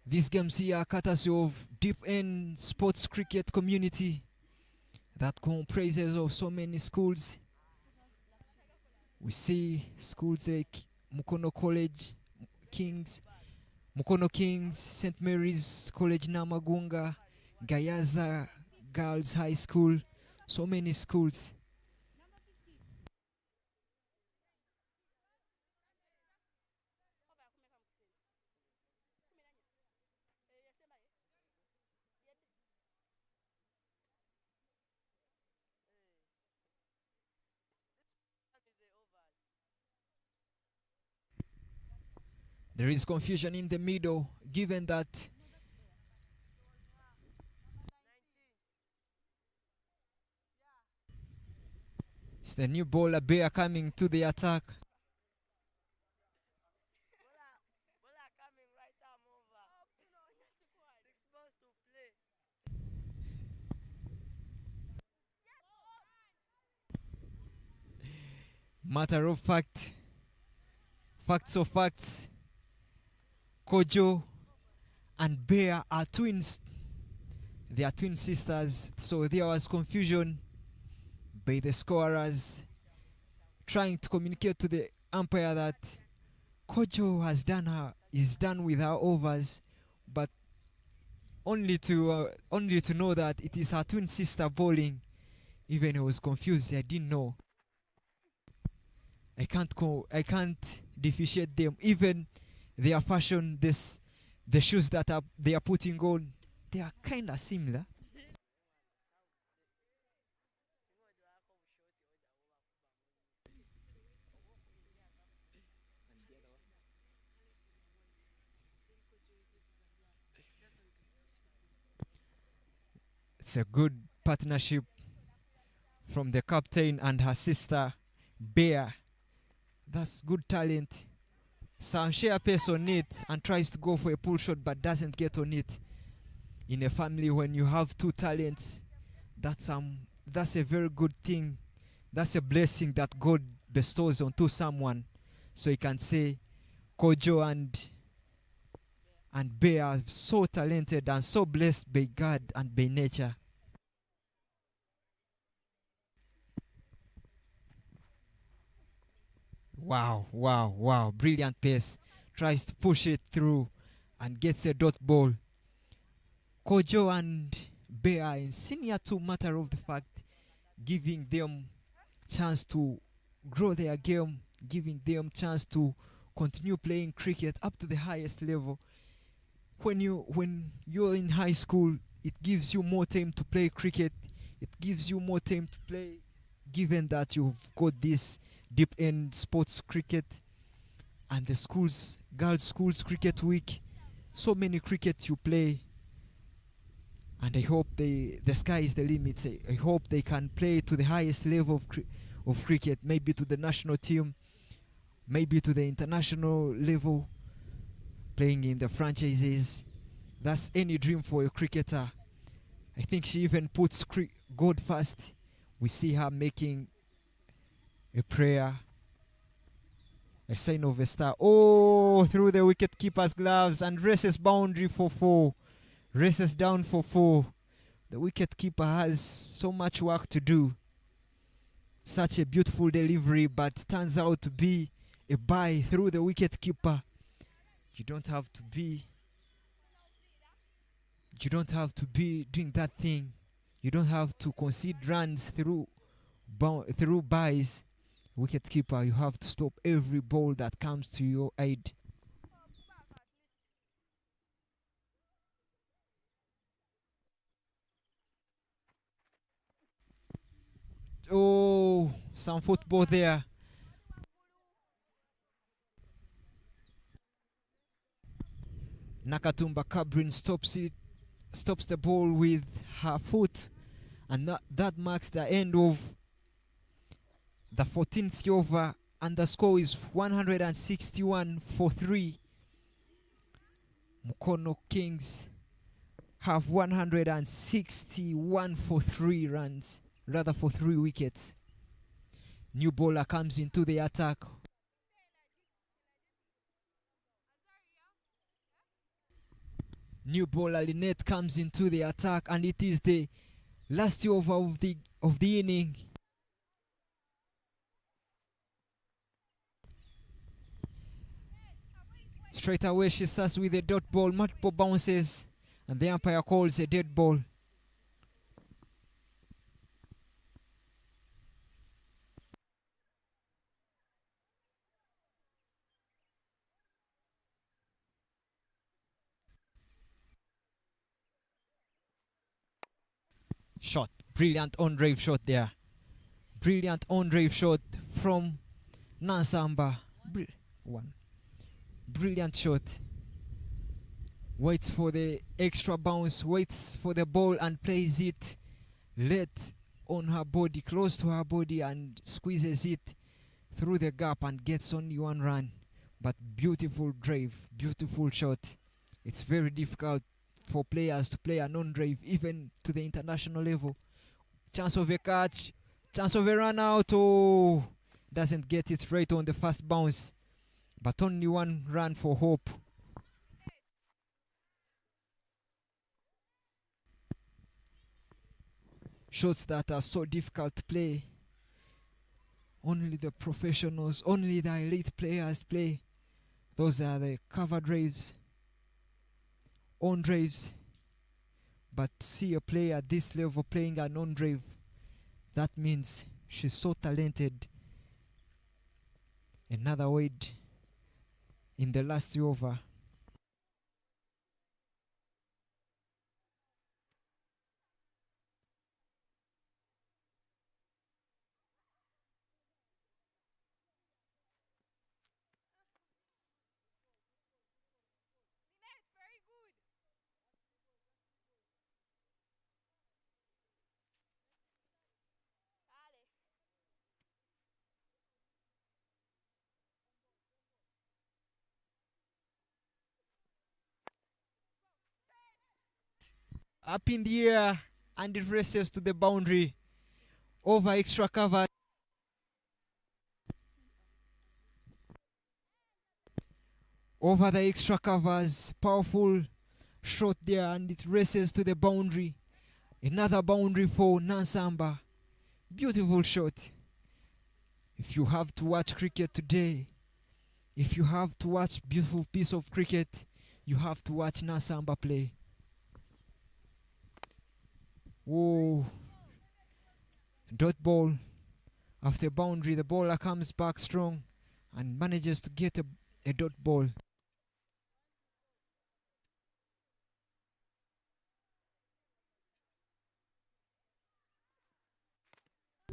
[SPEAKER 1] These games here are courtesy of Deepend sports cricket community that comprises of so many schools. We see schools like Mukono College, Mukono Kings, St. Mary's College Namaguga, Gayaza Girls High School, So many schools. There is confusion in the middle, given that it's the new bowler Bear coming to the attack. Matter of fact, facts of facts, Kojo and Bear are twins. They are twin sisters, so there was confusion by the scorers trying to communicate to the umpire that Kojo is done with her overs, but only to know that it is her twin sister bowling. Even I was confused. I didn't know. I can't differentiate them. Even their fashion, the shoes that they are putting on, they are kind of similar. It's a good partnership from the captain and her sister, Bear. That's good talent. Some share pace on it and tries to go for a pull shot but doesn't get on it. In a family, when you have two talents, that's a very good thing. That's a blessing that God bestows onto someone. So you can say Kojo and Bear are so talented and so blessed by God and by nature. Wow, wow, wow. Brilliant pace. Tries to push it through and gets a dot ball. Kojo and Bear are in senior to matter of the fact, giving them chance to grow their game, giving them chance to continue playing cricket up to the highest level. When you're in high school, it gives you more time to play cricket. It gives you more time to play, given that you've got this deep end sports cricket and the schools, girls schools cricket week. So many cricket you play, and I hope the sky is the limit. I hope they can play to the highest level of cricket, maybe to the national team, maybe to the international level, playing in the franchises. That's any dream for a cricketer. I think she even puts God first. We see her making a prayer, a sign of a star. Oh, through the wicket keeper's gloves and races boundary for 4. Races down for 4. The wicket keeper has so much work to do. Such a beautiful delivery, but turns out to be a bye through the wicket keeper. You don't have to be doing that thing. You don't have to concede runs through byes. Wicket keeper, you have to stop every ball that comes to your aid. Oh, some football there. Nakatumba Cabrin stops the ball with her foot, and that marks the end of the 14th over, and the score is 161 for 3. Mukono Kings have 161 for 3 runs, rather for 3 wickets. New bowler comes into the attack. New bowler Lynette comes into the attack, and it is the last over of the inning. Straight away she starts with a dot ball, multiple bounces, and the umpire calls a dead ball. Shot. Brilliant on-drive shot there. Brilliant on-drive shot from Nasamba. One. Brilliant shot. Waits for the extra bounce, waits for the ball and plays it late on her body, close to her body, and squeezes it through the gap and gets only one run. But beautiful drive, beautiful shot. It's very difficult for players to play a non-drive even to the international level. Chance of a catch, chance of a run out. Oh, doesn't get it right on the first bounce, but only one run for hope. Shots that are so difficult to play. Only the professionals, only the elite players play. Those are the cover drives, on drives. But to see a player at this level playing an on drive, that means she's so talented. Another wide in the last over. Up in the air, and it races to the boundary. Over extra cover. Over the extra covers. Powerful shot there, and it races to the boundary. Another boundary for Nansamba. Beautiful shot. If you have to watch cricket today, if you have to watch beautiful piece of cricket, you have to watch Nansamba play. Whoa. Dot ball. After boundary, the bowler comes back strong and manages to get a dot ball.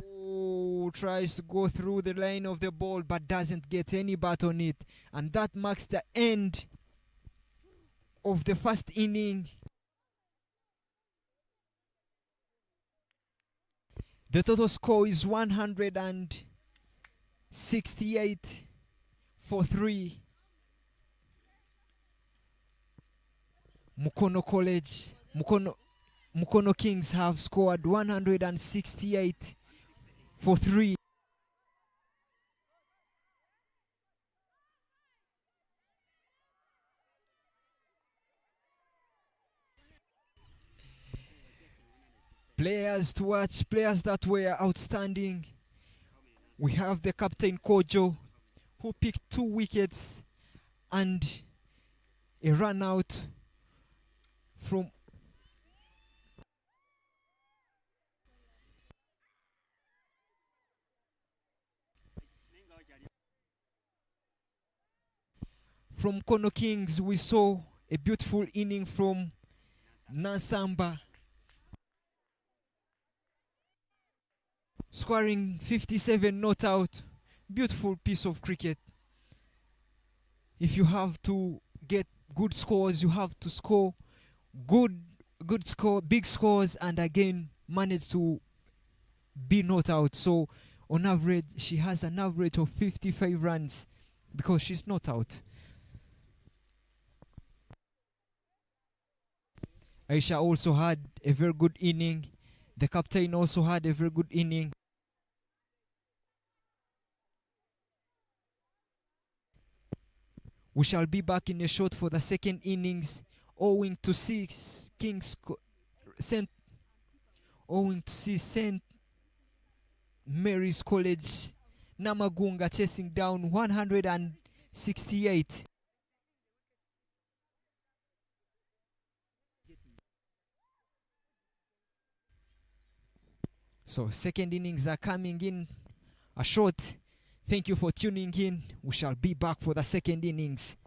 [SPEAKER 1] Oh, tries to go through the line of the ball but doesn't get any bat on it. And that marks the end of the first inning. The total score is 168 for 3. Mukono Kings have scored 168 for 3. Players to watch, players that were outstanding. We have the captain Kojo, who picked 2 wickets and a run out from Kono Kings. We saw a beautiful inning from Nansamba, scoring 57 not out. Beautiful piece of cricket. If you have to get good scores, you have to score big scores, and again manage to be not out. So on average, she has an average of 55 runs because she's not out. Aisha also had a very good inning. The captain also had a very good inning. We shall be back in a short for the second innings, owing to St. Mary's College Namaguga chasing down 168. So second innings are coming in a short. Thank you for tuning in. We shall be back for the second innings.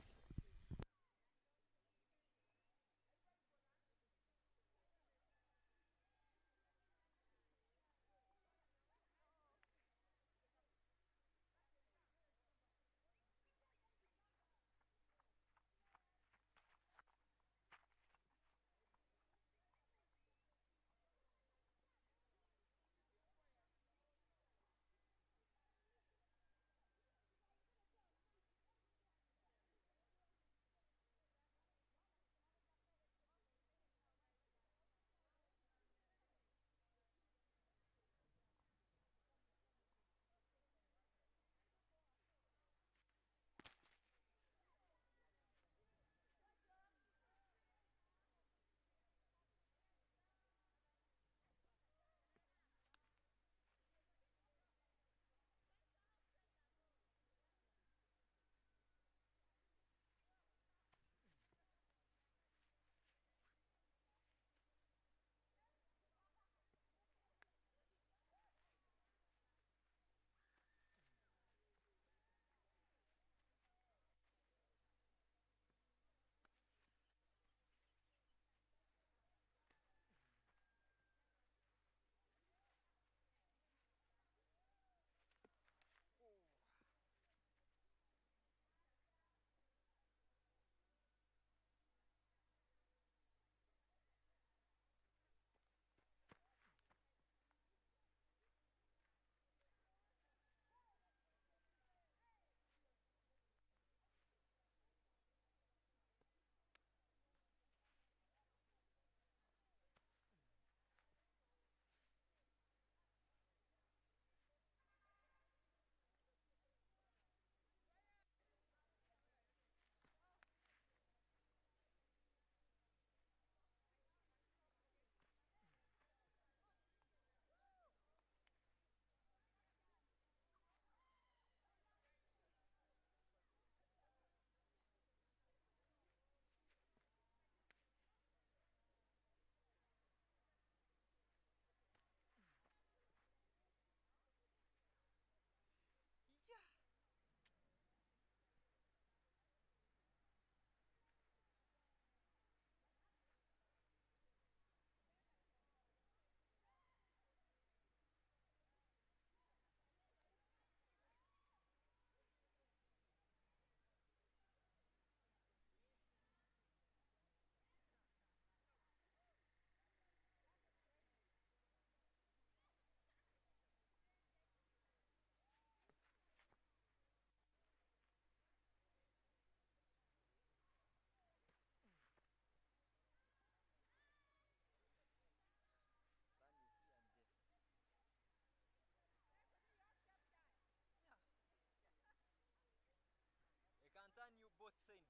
[SPEAKER 1] both sides.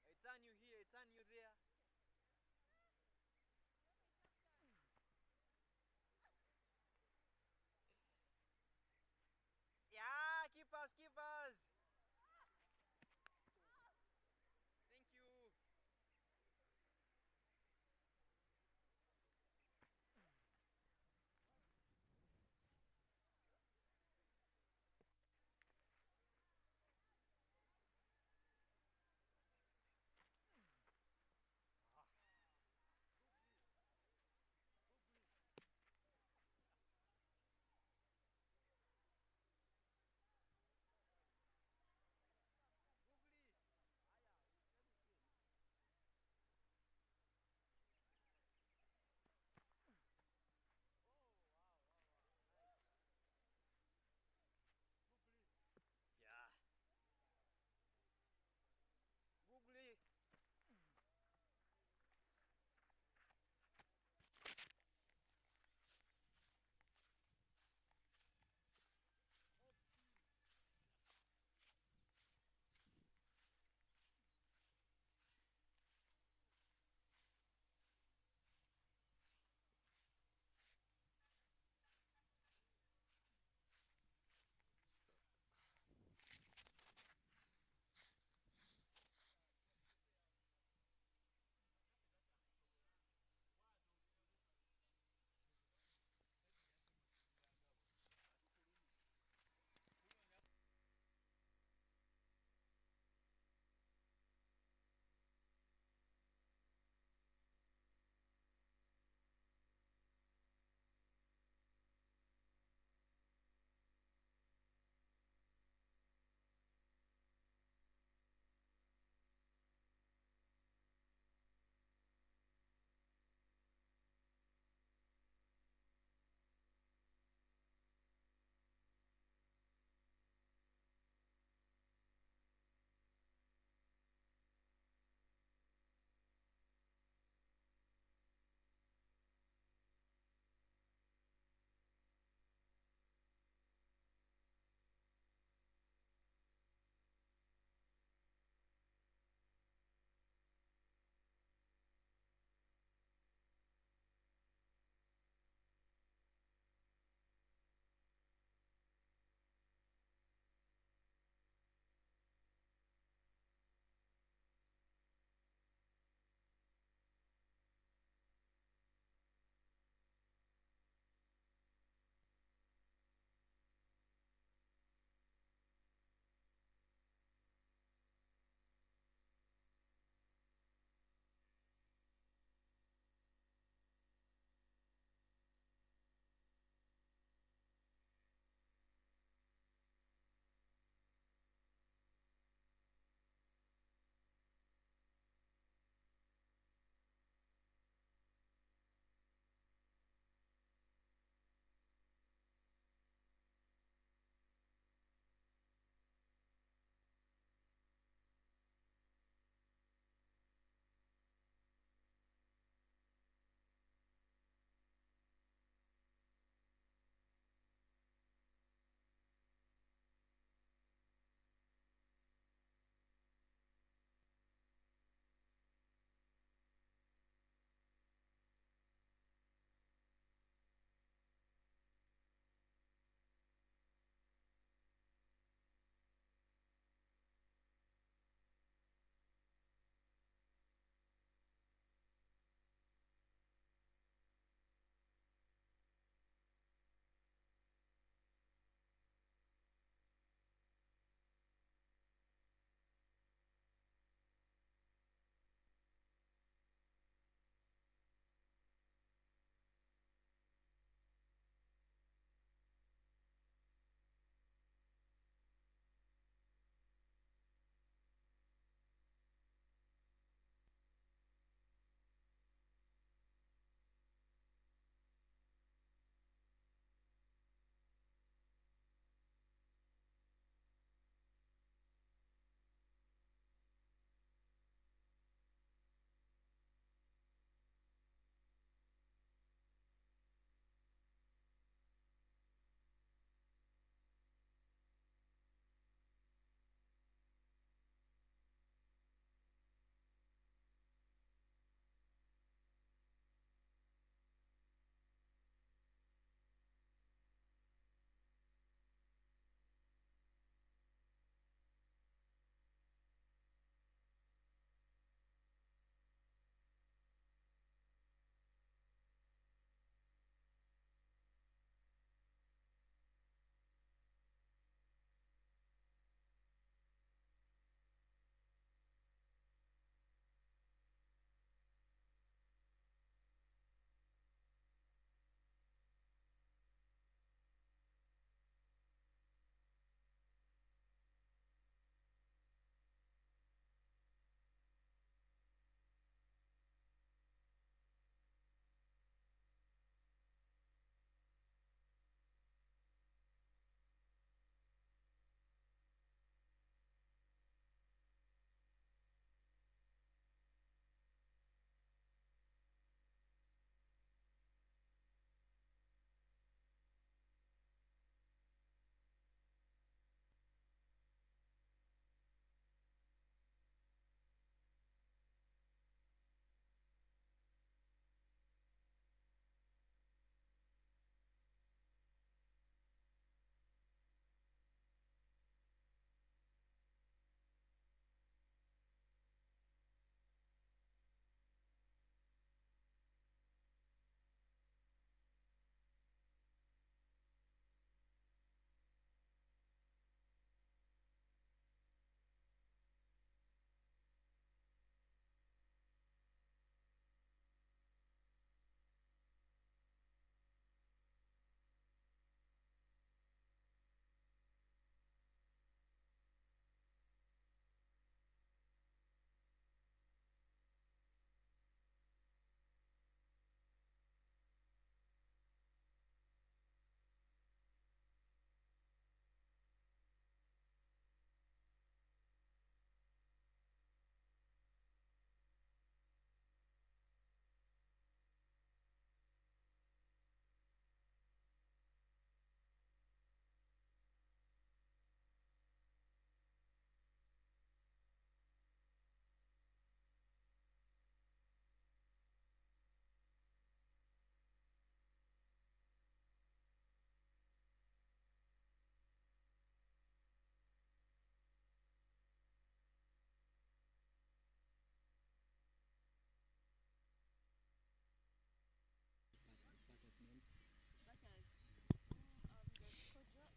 [SPEAKER 1] I turn you here, I turn you there. Yeah, keepers, keepers. Thank you.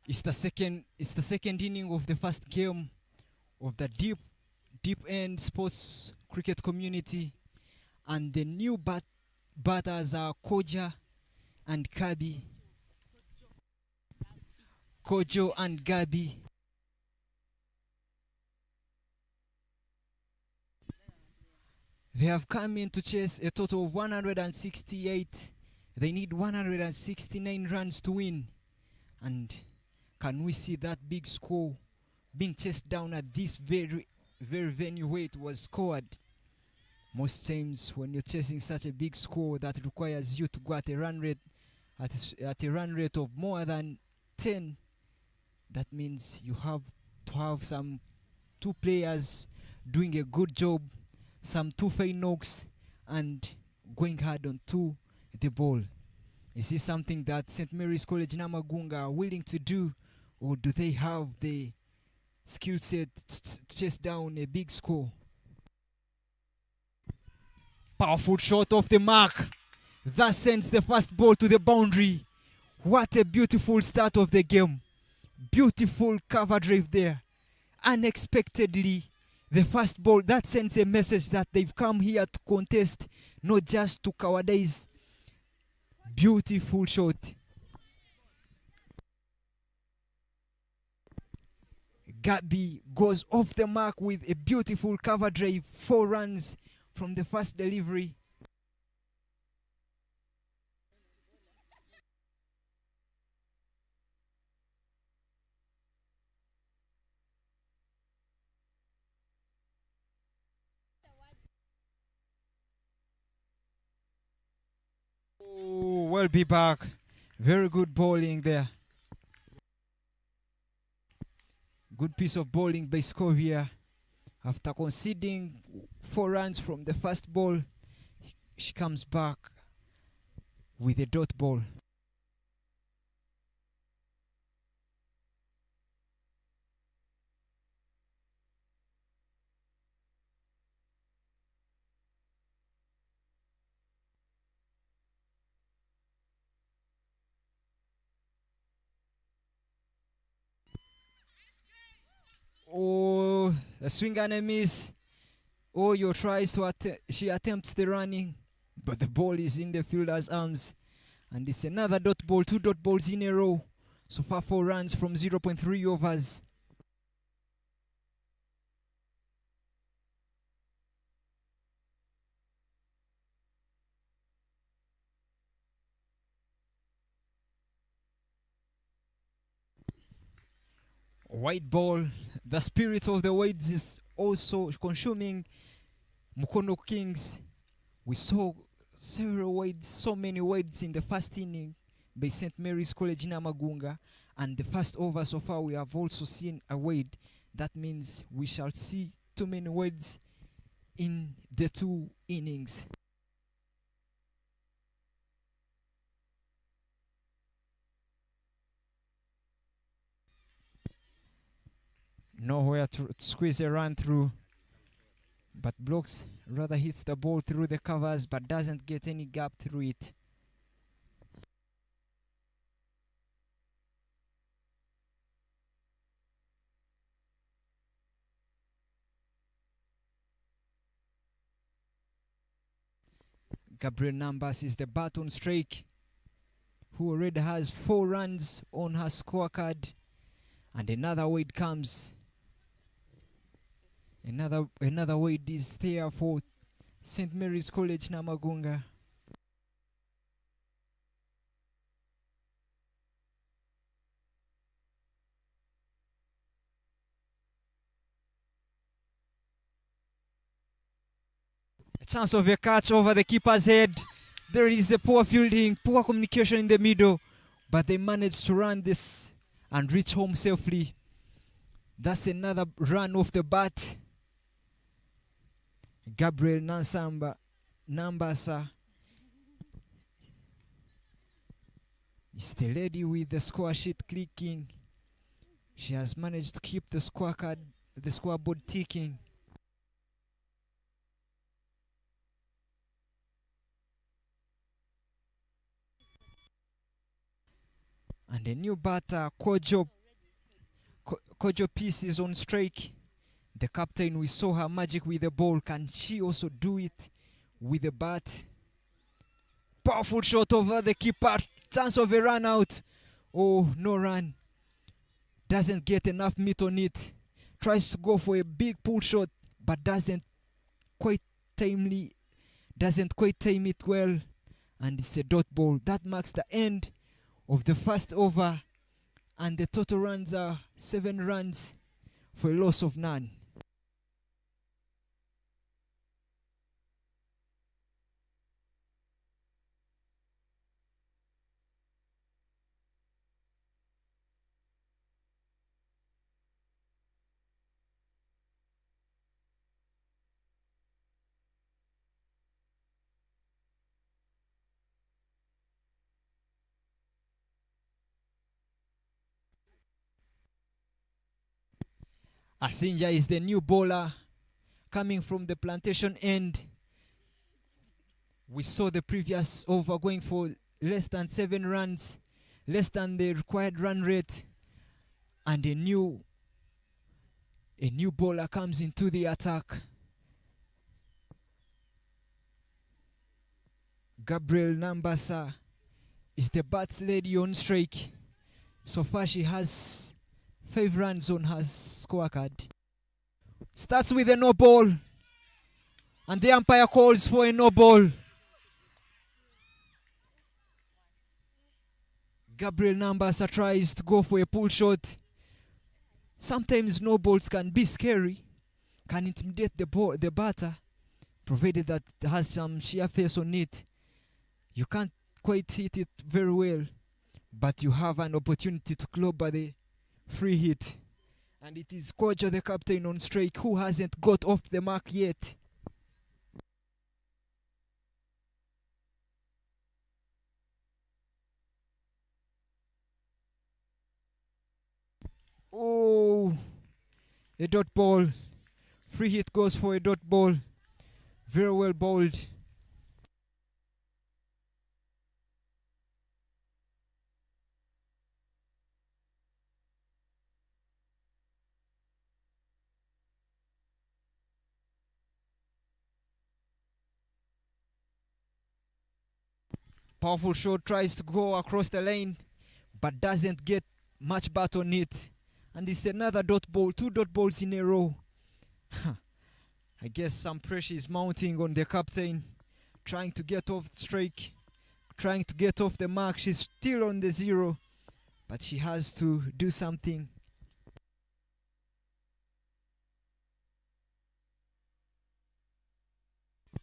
[SPEAKER 1] It's the second inning of the first game of the Deepend sports cricket community, and the new batters are Koja and Kabi. Kojo and Gabi. They have come in to chase a total of 168. They need 169 runs to win. And can we see that big score being chased down at this very venue where it was scored? Most times when you're chasing such a big score, that requires you to go at a run rate of more than 10. That means you have to have some two players doing a good job, some two fair knocks, and going hard onto the ball. Is this something that St. Mary's College Namaguga are willing to do, or do they have the skill set to chase down a big score? Powerful shot off the mark. That sends the first ball to the boundary. What a beautiful start of the game. Beautiful cover drive there. Unexpectedly, the first ball, that sends a message that they've come here to contest, not just to cowardice. Beautiful shot. Gabi goes off the mark with a beautiful cover drive. 4 runs from the first delivery. Oh, well be back. Very good bowling there. Good piece of bowling by Scovia. After conceding 4 runs from the first ball, she comes back with a dot ball. Oh, a swing and a miss. Oh, your tries to she attempts the running, but the ball is in the fielder's arms. And it's another dot ball, 2 dot balls in a row. So far 4 runs from 0.3 overs. White ball. The spirit of the Wades is also consuming Mukono Kings. We saw several Wades, so many Wades in the first inning by St. Mary's College Namaguga. And the first over so far, we have also seen a Wade. That means we shall see too many Wades in the 2 innings. Nowhere to squeeze a run through, but blocks, rather hits the ball through the covers but doesn't get any gap through it. Gabriel Numbers is the bat on strike, who already has 4 runs on her scorecard, and another wade comes. Another wade is there for St. Mary's College Namaguga. A chance of a catch over the keeper's head. There is a poor fielding, poor communication in the middle, but they managed to run this and reach home safely. That's another run off the bat. Gabriel Nambasa is the lady with the score sheet clicking. She has managed to keep the scoreboard ticking. And a new batter, Kojo, Kojo Peace is on strike. The captain, we saw her magic with the ball. Can she also do it with the bat? Powerful shot over the keeper. Chance of a run out. Oh, no run. Doesn't get enough meat on it. Tries to go for a big pull shot, but doesn't quite time it well. And it's a dot ball. That marks the end of the first over. And the total runs are 7 runs for a loss of none. Asinja is the new bowler coming from the plantation end. We saw the previous over going for less than 7 runs, less than the required run rate, and a new bowler comes into the attack. Gabriel Nambasa is the bat lady on strike. So far she has 5 runs on her scorecard. Starts with a no ball, and the umpire calls for a no ball. Gabriel Nambasa tries to go for a pull shot. Sometimes no balls can be scary, can intimidate the batter, provided that it has some sheer face on it. You can't quite hit it very well, but you have an opportunity to clobber the free hit. And it is Kojo, the captain, on strike, who hasn't got off the mark yet. Oh, a dot ball. Free hit goes for a dot ball. Very well bowled. Powerful shot, tries to go across the lane, but doesn't get much bat on it. And it's another dot ball, 2 dot balls in a row. I guess some pressure is mounting on the captain, trying to get off the strike, trying to get off the mark. She's still on the 0, but she has to do something.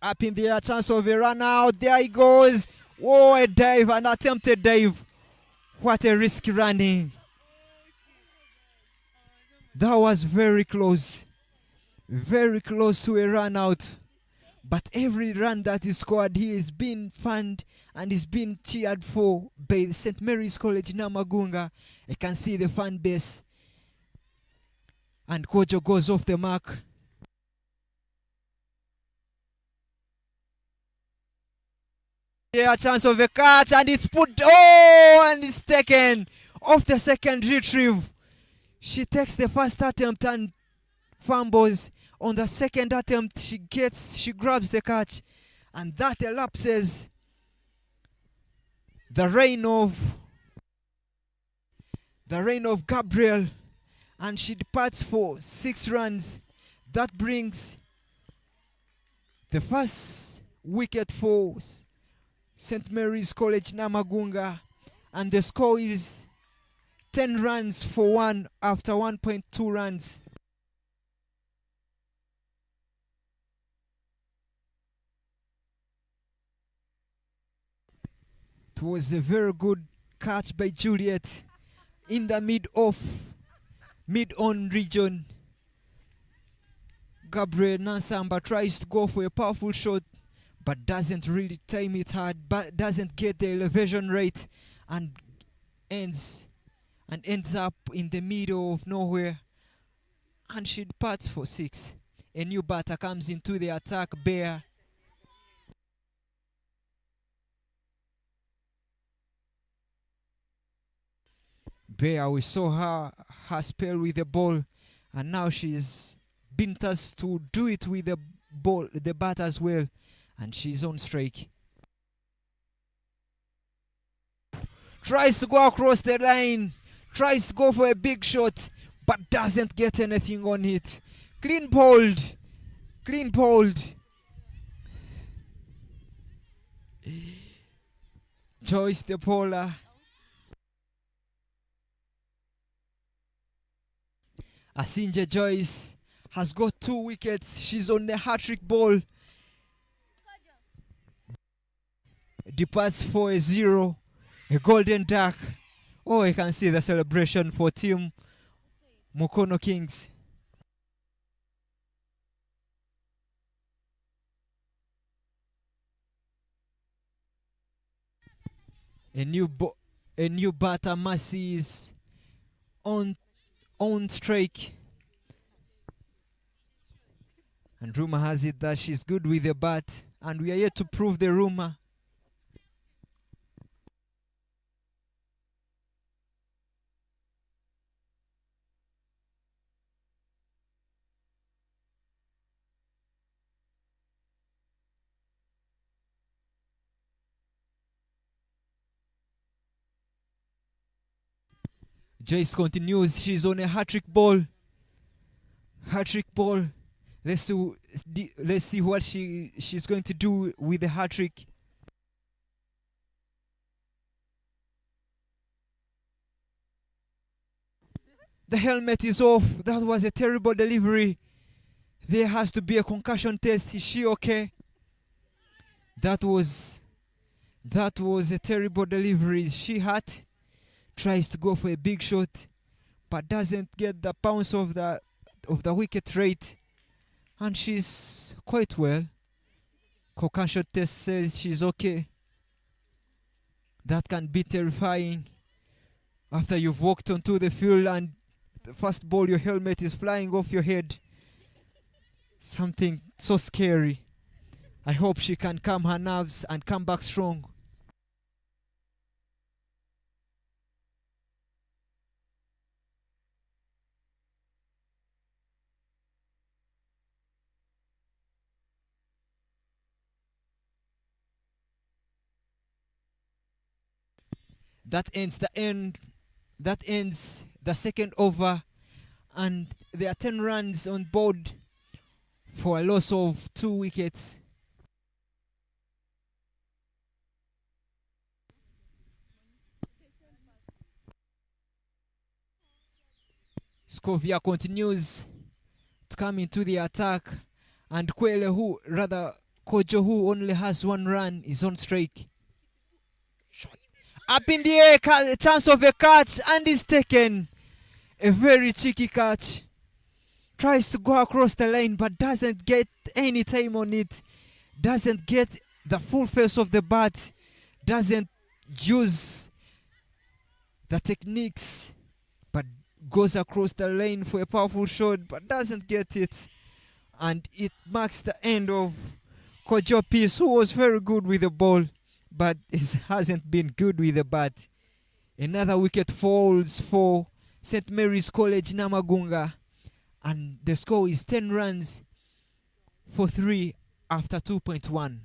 [SPEAKER 1] Up in the air, chance of a run out. There he goes. Oh, a dive, an attempted dive. What a risky running. That was very close to a run out. But every run that is scored, he is being fanned and is being cheered for by St. Mary's College Namaguga. I can see the fan base. And Kojo goes off the mark. Yeah, chance of a catch, and it's put, and it's taken off the second retrieve. She takes the first attempt and fumbles. On the second attempt, she grabs the catch, and that elapses the reign of Gabriel, and she departs for 6 runs. That brings the first wicket for St. Mary's College Namaguga, and the score is 10 runs for 1 after 1.2 runs. It was a very good catch by Juliet in the mid-on region. Gabriel Nansamba tries to go for a powerful shot, but doesn't really time it hard, but doesn't get the elevation right, and ends up in the middle of nowhere, and she departs for 6. A new batter comes into the attack, Bear. Bear, we saw her spell with the ball, and now she's been tasked to do it with the ball, the bat as well, and she's on strike. Tries to go across the line, tries to go for a big shot, but doesn't get anything on it. Clean bowled, clean bowled. Joyce the bowler. Asinja Joyce has got 2 wickets. She's on the hat-trick ball. Departs for a 0. A golden duck. Oh, you can see the celebration for team Mukono Kings. A new batter, Mercy, is on strike. And rumor has it that she's good with the bat, and we are yet to prove the rumor. Joyce continues. She's on a hat-trick ball. Hat-trick ball. Let's see what she's going to do with the hat-trick. The helmet is off. That was a terrible delivery. There has to be a concussion test. Is she okay? That was a terrible delivery. Is she hurt? Tries to go for a big shot, but doesn't get the bounce of the wicket rate, and she's quite well. Concussion test says she's okay. That can be terrifying. After you've walked onto the field and the first ball, your helmet is flying off your head. Something so scary. I hope she can calm her nerves and come back strong. That ends the second over, and there are 10 runs on board for a loss of 2 wickets. Scovia continues to come into the attack, and Kojo, who only has 1 run, is on strike. Up in the air, a chance of a catch, and is taken. A very cheeky catch. Tries to go across the line, but doesn't get any time on it. Doesn't get the full face of the bat. Doesn't use the techniques, but goes across the lane for a powerful shot, but doesn't get it. And it marks the end of Kojo Peace, who was very good with the ball, but hasn't been good with the bat. Another wicket falls for St. Mary's College Namaguga, and the score is 10 runs for 3 after 2.1.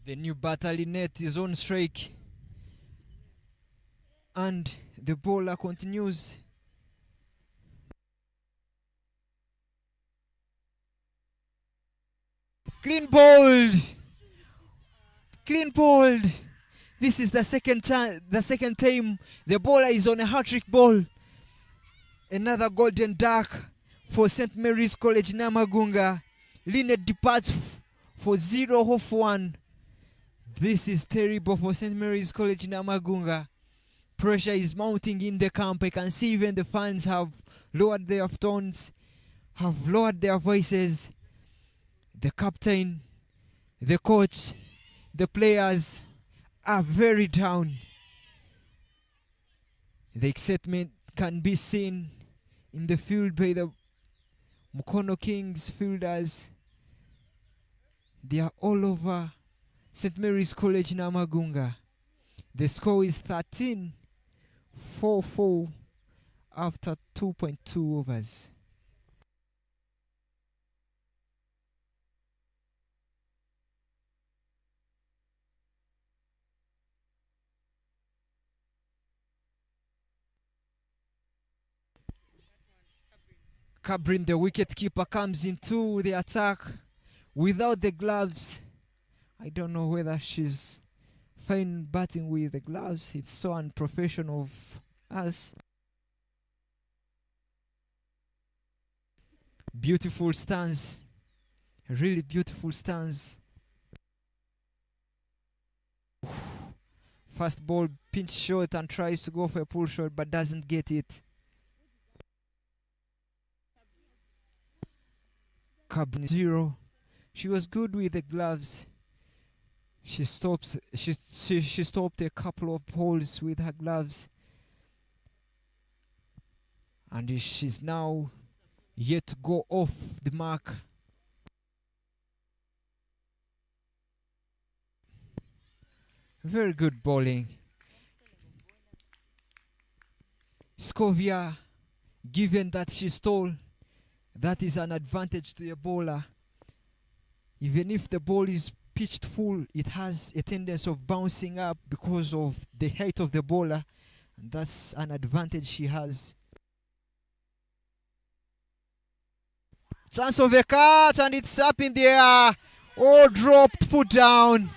[SPEAKER 1] The new battalinet is on strike, and the bowler continues Clean bowled. Clean bowled. This is the second time the bowler is on a hat-trick ball. Another golden duck for St. Mary's College Namaguga. Lynette departs for 0 off 1. This is terrible for St. Mary's College Namaguga. Pressure is mounting in the camp. I can see even the fans have lowered their tones, have lowered their voices. The captain, the coach, the players are very down. The excitement can be seen in the field by the Mukono Kings fielders. They are all over St. Mary's College Namaguga. The score is 13-4-4 after 2.2 overs. Cabrin, the wicketkeeper, comes into the attack without the gloves. I don't know whether she's fine batting with the gloves. It's so unprofessional of us. Beautiful stance. Really beautiful stance. First ball, pinch shot and tries to go for a pull shot but doesn't get it. Cabrin 0. She was good with the gloves. She stopped a couple of balls with her gloves. And she's now yet to go off the mark. Very good bowling. Scovia, given that she stole, that is an advantage to a bowler. Even if the ball is pitched full, it has a tendency of bouncing up because of the height of the bowler, and that's an advantage she has. Chance of a catch, and it's up in the air. Oh, dropped, put down.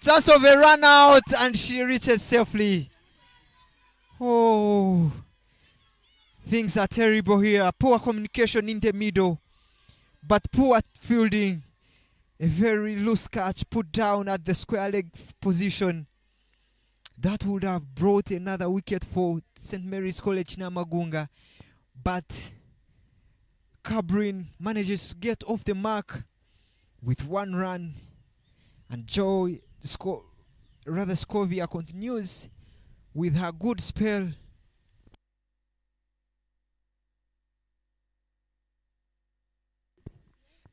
[SPEAKER 1] Chance of a run out, and she reaches safely. Oh, things are terrible here. Poor communication in the middle, but poor fielding. A very loose catch put down at the square leg position. That would have brought another wicket for St. Mary's College Namaguga. But Cabrin manages to get off the mark with 1 run. And Scovia continues with her good spell.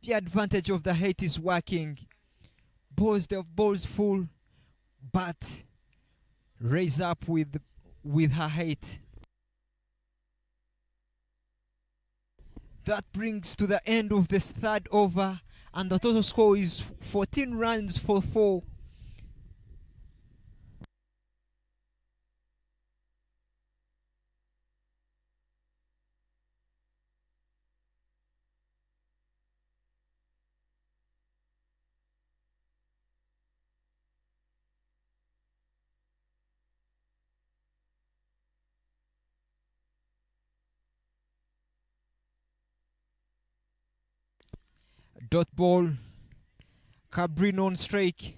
[SPEAKER 1] The advantage of the height is working. The balls full, but raise up with her height. That brings to the end of this third over, and the total score is 14 runs for 4. Dot ball. Cabrin on strike.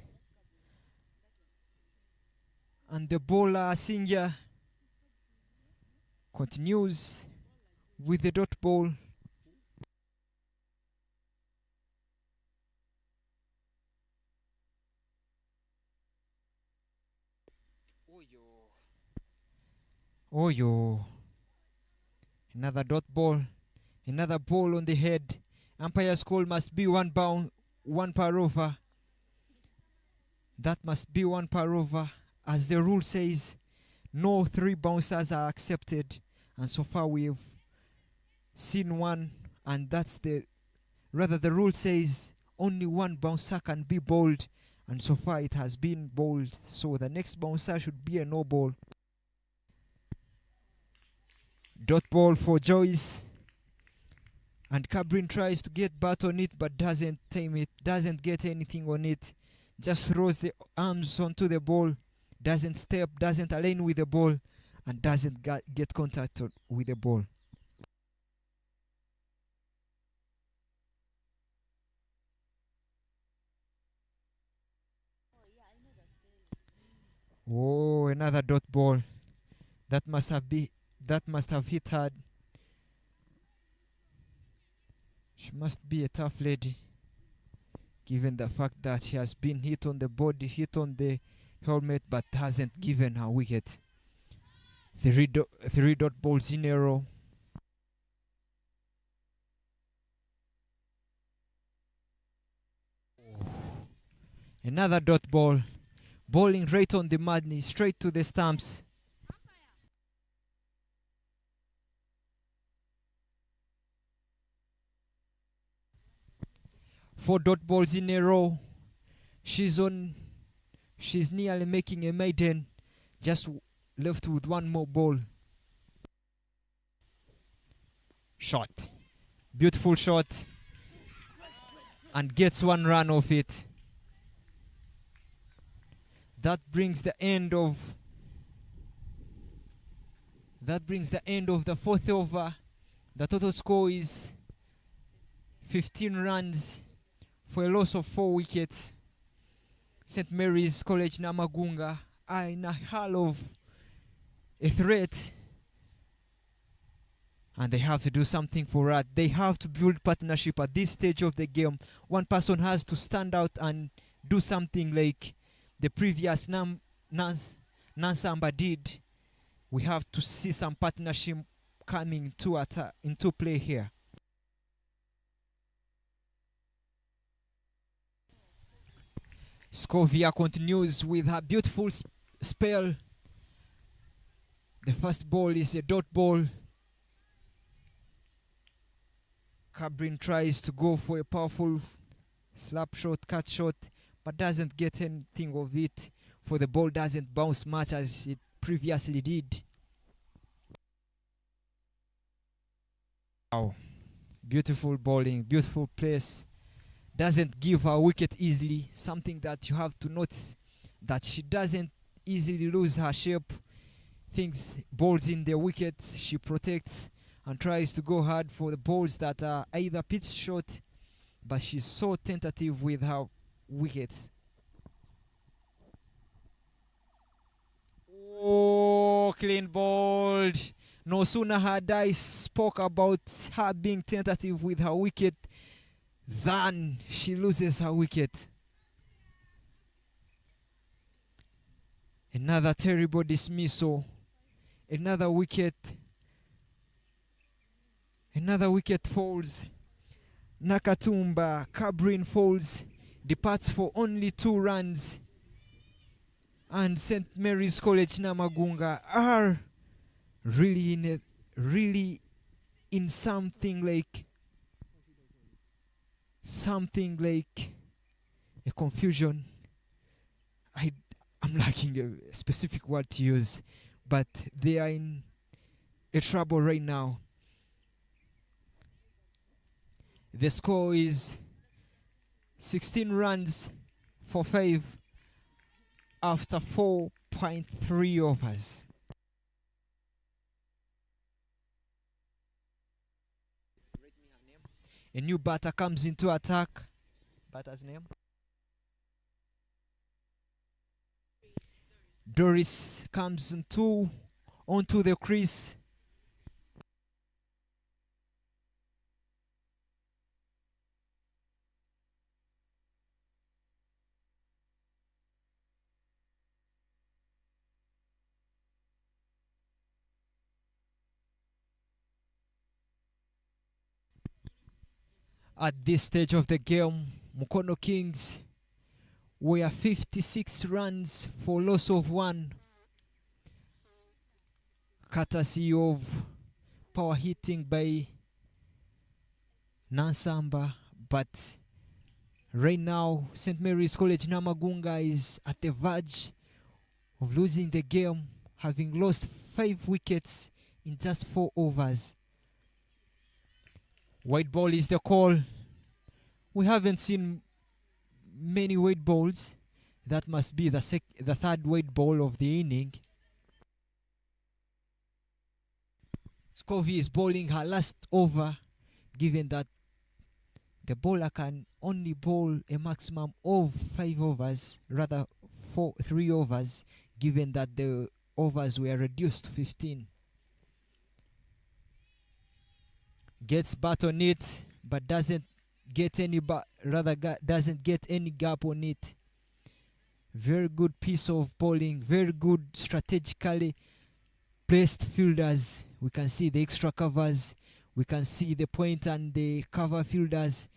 [SPEAKER 1] And the bowler Singha continues with the dot ball. Oh yo. Another dot ball. Another ball on the head. Umpire's call must be 1 per over. That must be 1 per over. As the rule says, no 3 bouncers are accepted. And so far we've seen 1. And that's the rule says only 1 bouncer can be bowled. And so far it has been bowled. So the next bouncer should be a no ball. Dot ball for Joyce. And Cabrin tries to get bat on it but doesn't tame it, doesn't get anything on it. Just throws the arms onto the ball, doesn't step, doesn't align with the ball, and doesn't get contact with the ball. Oh, another dot ball. That must have hit hard. She must be a tough lady, given the fact that she has been hit on the body, hit on the helmet, but hasn't given her wicket. Three dot balls in a row. Another dot ball. Bowling right on the money, straight to the stumps. Four dot balls in a row. She's nearly making a maiden. Just left with one more ball. Shot. Beautiful shot. And gets one run off it. That brings the end of the fourth over. The total score is 15 runs for a loss of 4 wickets. St. Mary's College Namaguga are in a hell of a threat, and they have to do something for that. They have to build partnership at this stage of the game. One person has to stand out and do something like the previous Nansamba did. We have to see some partnership coming into play here. Scovia continues with her beautiful spell. The first ball is a dot ball. Cabrin tries to go for a powerful slap shot, cut shot, but doesn't get anything of it, for the ball doesn't bounce much as it previously did. Wow. Beautiful bowling, beautiful place. Doesn't give her wicket easily. Something that you have to notice, that she doesn't easily lose her shape. Things balls in the wickets, she protects and tries to go hard for the balls that are either pitch short, but she's so tentative with her wickets. Oh, clean bowled. No sooner had I spoke about her being tentative with her wicket than she loses her wicket. Another terrible dismissal. Another wicket falls. Nakatumba Cabrin falls, departs for only 2 runs. And St. Mary's College Namaguga are really in something like a confusion. I'm lacking a specific word to use, but they are in a trouble right now. The score is 16 runs for 5 after 4.3 overs. A new batter comes into attack. Batter's name? Doris comes onto the crease. At this stage of the game, Mukono Kings were 56 runs for loss of 1, courtesy of power hitting by Nansamba. But right now, St. Mary's College Namaguga is at the verge of losing the game, having lost 5 wickets in just 4 overs. White ball is the call. We haven't seen many white balls. That must be the third white ball of the inning. Scovey is bowling her last over, given that the bowler can only bowl a maximum of 5 overs, rather 3 overs, given that the overs were reduced to 15. Gets bat on it, but doesn't get any doesn't get any gap on it. Very good piece of bowling, very good strategically placed fielders. We can see the extra covers, we can see the point and the cover fielders.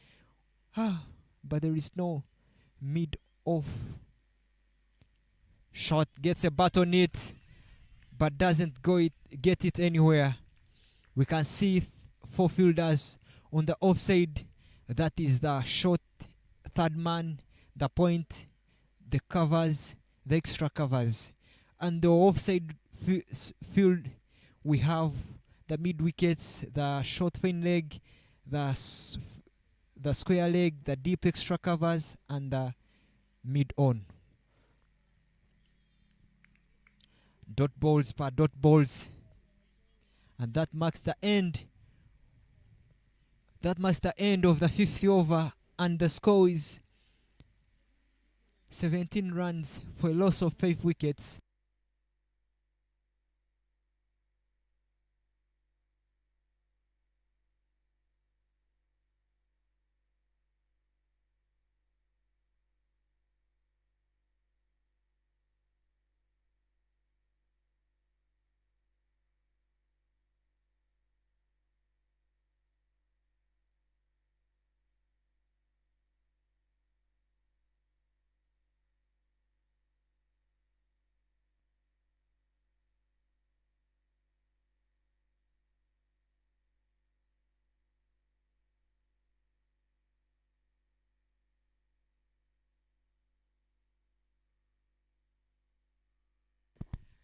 [SPEAKER 1] But there is no mid-off. Shot, gets a bat on it, but doesn't get it anywhere. We can see 4 fielders on the offside. That is the short third man, the point, the covers, the extra covers. And the offside field, we have the mid wickets, the short fine leg, the square leg, the deep extra covers, and the mid on. Dot balls per dot balls. And that marks the end. That marks the end of the 5th over, and the score is 17 runs for a loss of 5 wickets.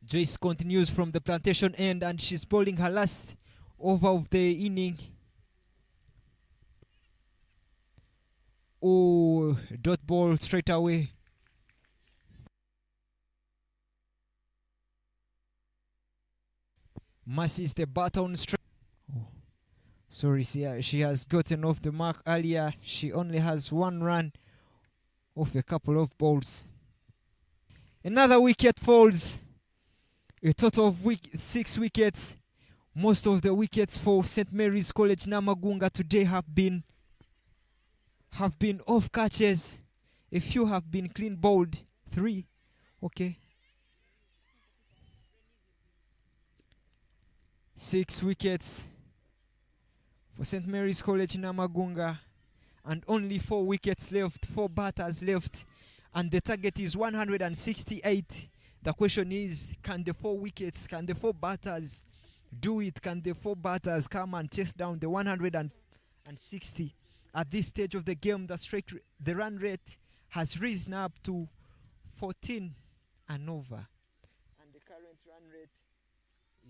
[SPEAKER 1] Joyce continues from the plantation end, and she's bowling her last over of the inning. Oh, dot ball straight away. Masses the baton straight. Oh, sorry, she has gotten off the mark earlier. She only has 1 run off a couple of balls. Another wicket falls. A total of 6 wickets. Most of the wickets for St. Mary's College Namaguga today have been off catches. A few have been clean bowled. 3. Okay. 6 wickets for St. Mary's College Namaguga, and only 4 wickets left, 4 batters left, and the target is 168. The question is, can the 4 wickets, can the 4 batters do it? Can the 4 batters come and chase down the 160? At this stage of the game, the run rate has risen up to 14 and over. And the current run rate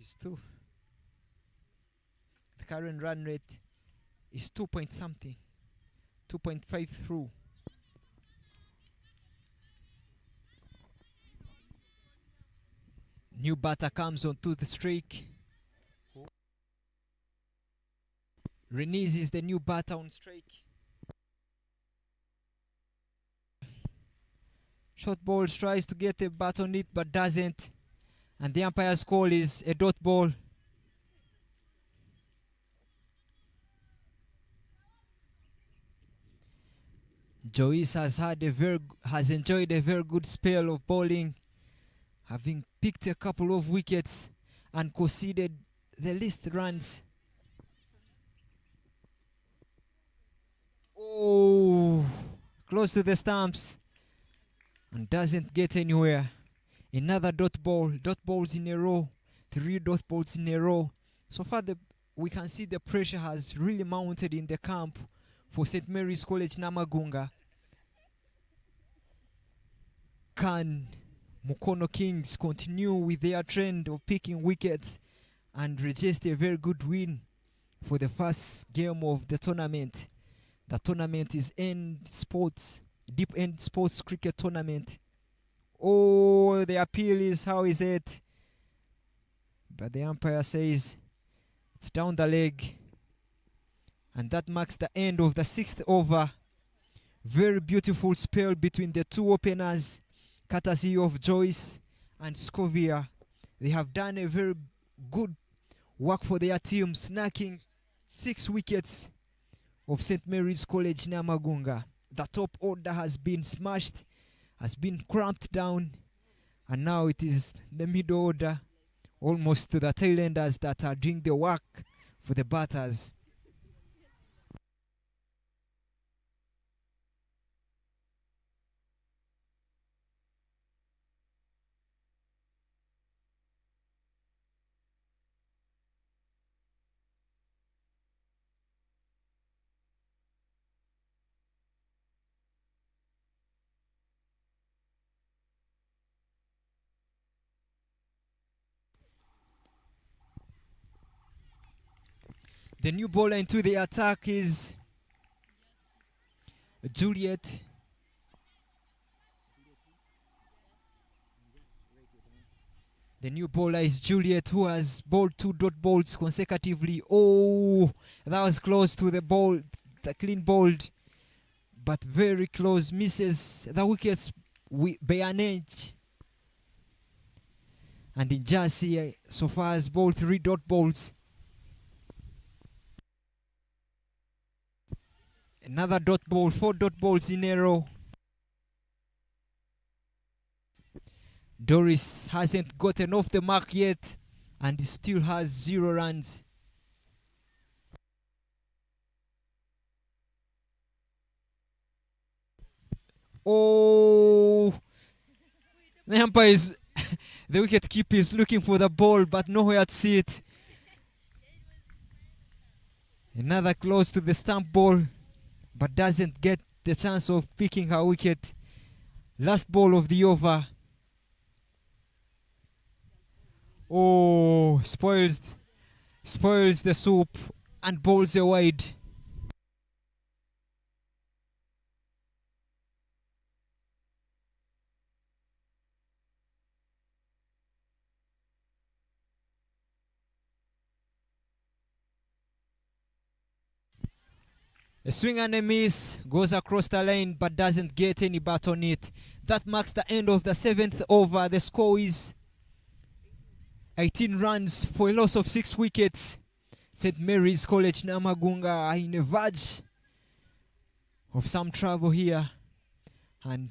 [SPEAKER 1] is 2. The current run rate is 2 point something. 2.5 through. New batter comes onto the streak. Reniz is the new batter on strike. Short ball tries to get a bat on it but doesn't. And the umpire's call is a dot ball. Joyce has enjoyed a very good spell of bowling, having picked a couple of wickets and conceded the least runs. Oh, close to the stumps and doesn't get anywhere. Another dot balls in a row, 3 dot balls in a row. So far we can see the pressure has really mounted in the camp for St. Mary's College Namaguga. Can Mukono Kings continue with their trend of picking wickets and register a very good win for the first game of the tournament. The tournament is Deepend Sports Cricket Tournament. Oh, the appeal is, how is it? But the umpire says it's down the leg. And that marks the end of the 6th over. Very beautiful spell between the two openers, courtesy of Joyce and Scovia. They have done a very good work for their team, snacking 6 wickets of St. Mary's College Namaguga. The top order has been smashed, has been cramped down, and now it is the middle order, almost to the tailenders, that are doing the work for the batters. The new bowler into the attack is Juliet. The new bowler is Juliet, who has bowled 2 dot balls consecutively. Oh, that was close to the ball, the clean bowled, but very close. Misses the wickets by an inch. And in Jersey, so far has bowled 3 dot balls. Another dot ball, 4 dot balls in a row. Doris hasn't gotten off the mark yet, and he still has 0 runs. Oh, the umpire is the wicket keeper is looking for the ball, but nowhere to see it. Another close to the stump ball, but doesn't get the chance of picking her wicket. Last ball of the over. Oh, spoils the soup and bowls a wide. A swing and a miss, goes across the line but doesn't get any bat on it. That marks the end of the 7th over. The score is 18 runs for a loss of 6 wickets. St. Mary's College Namaguga are in a verge of some trouble here. And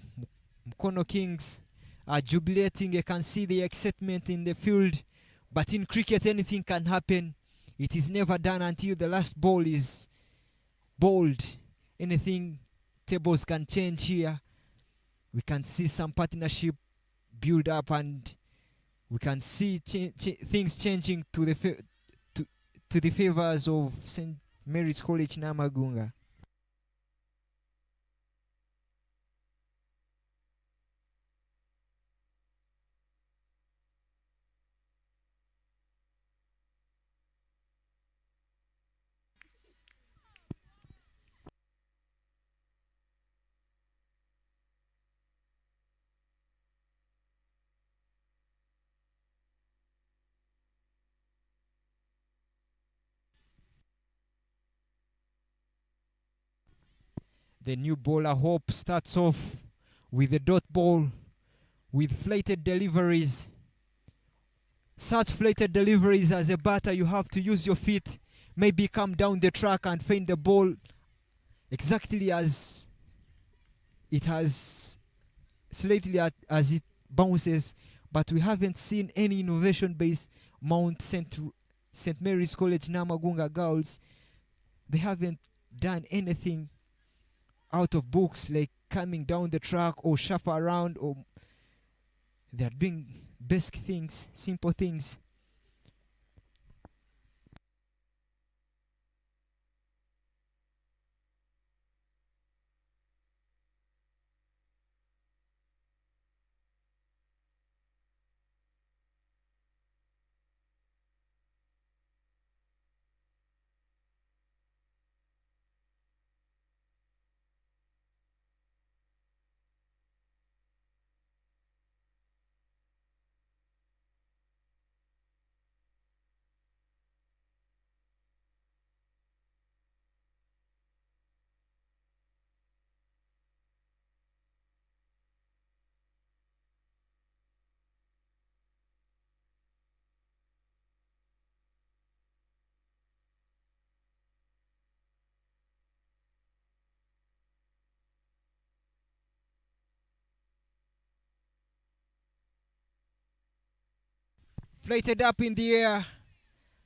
[SPEAKER 1] Mukono Kings are jubilating. You can see the excitement in the field. But in cricket, anything can happen. It is never done until the last ball is bowled. Anything, tables can change here. We can see some partnership build up, and we can see things changing to the favors of St. Mary's College Namaguga. The new bowler Hope starts off with a dot ball with flated deliveries. Such flated deliveries, as a batter, you have to use your feet, maybe come down the track and find the ball exactly as it has, slightly as it bounces. But we haven't seen any innovation-based Mount St. Mary's College Namaguga girls. They haven't done anything out of books, like coming down the track or shuffle around, or they're doing basic things, simple things. Flighted up in the air,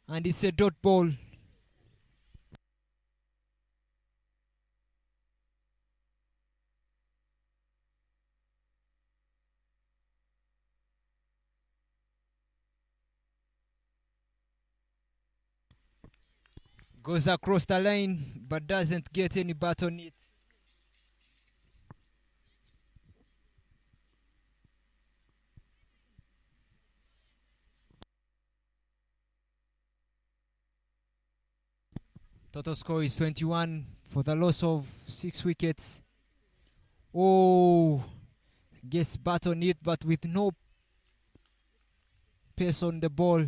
[SPEAKER 1] and it's a dot ball. Goes across the line, but doesn't get any bat on it. Total score is 21 for the loss of 6 wickets. Oh, gets bat on it, but with no pace on the ball,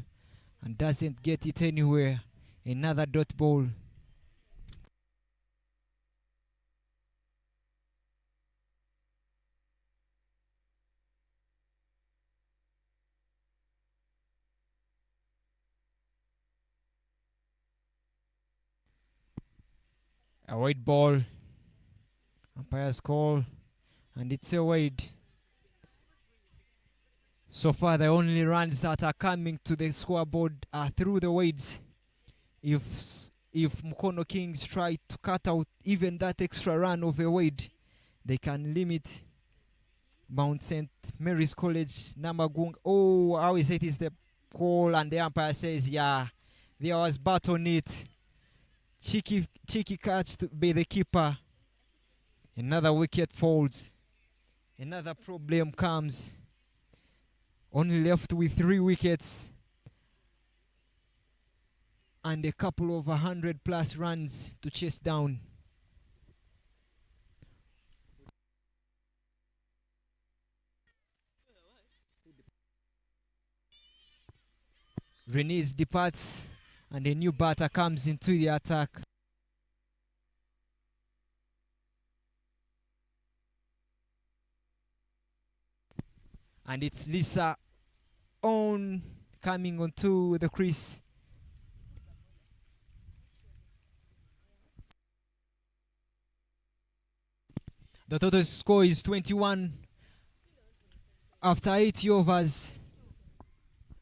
[SPEAKER 1] and doesn't get it anywhere. Another dot ball. A wide ball. Umpire's call, and it's a wide. So far, the only runs that are coming to the scoreboard are through the wades. If Mukono Kings try to cut out even that extra run of a wade, they can limit Mount St. Mary's College, Namaguga. Oh, how is it? Is the call, and the umpire says, yeah, there was bat on it. Cheeky catch by the keeper. Another wicket falls. Another problem comes. Only left with 3 wickets. And a couple of 100+ runs to chase down. Renes departs, and a new batter comes into the attack. And it's Lisa on coming onto the crease. The total score is 21 after 80 overs.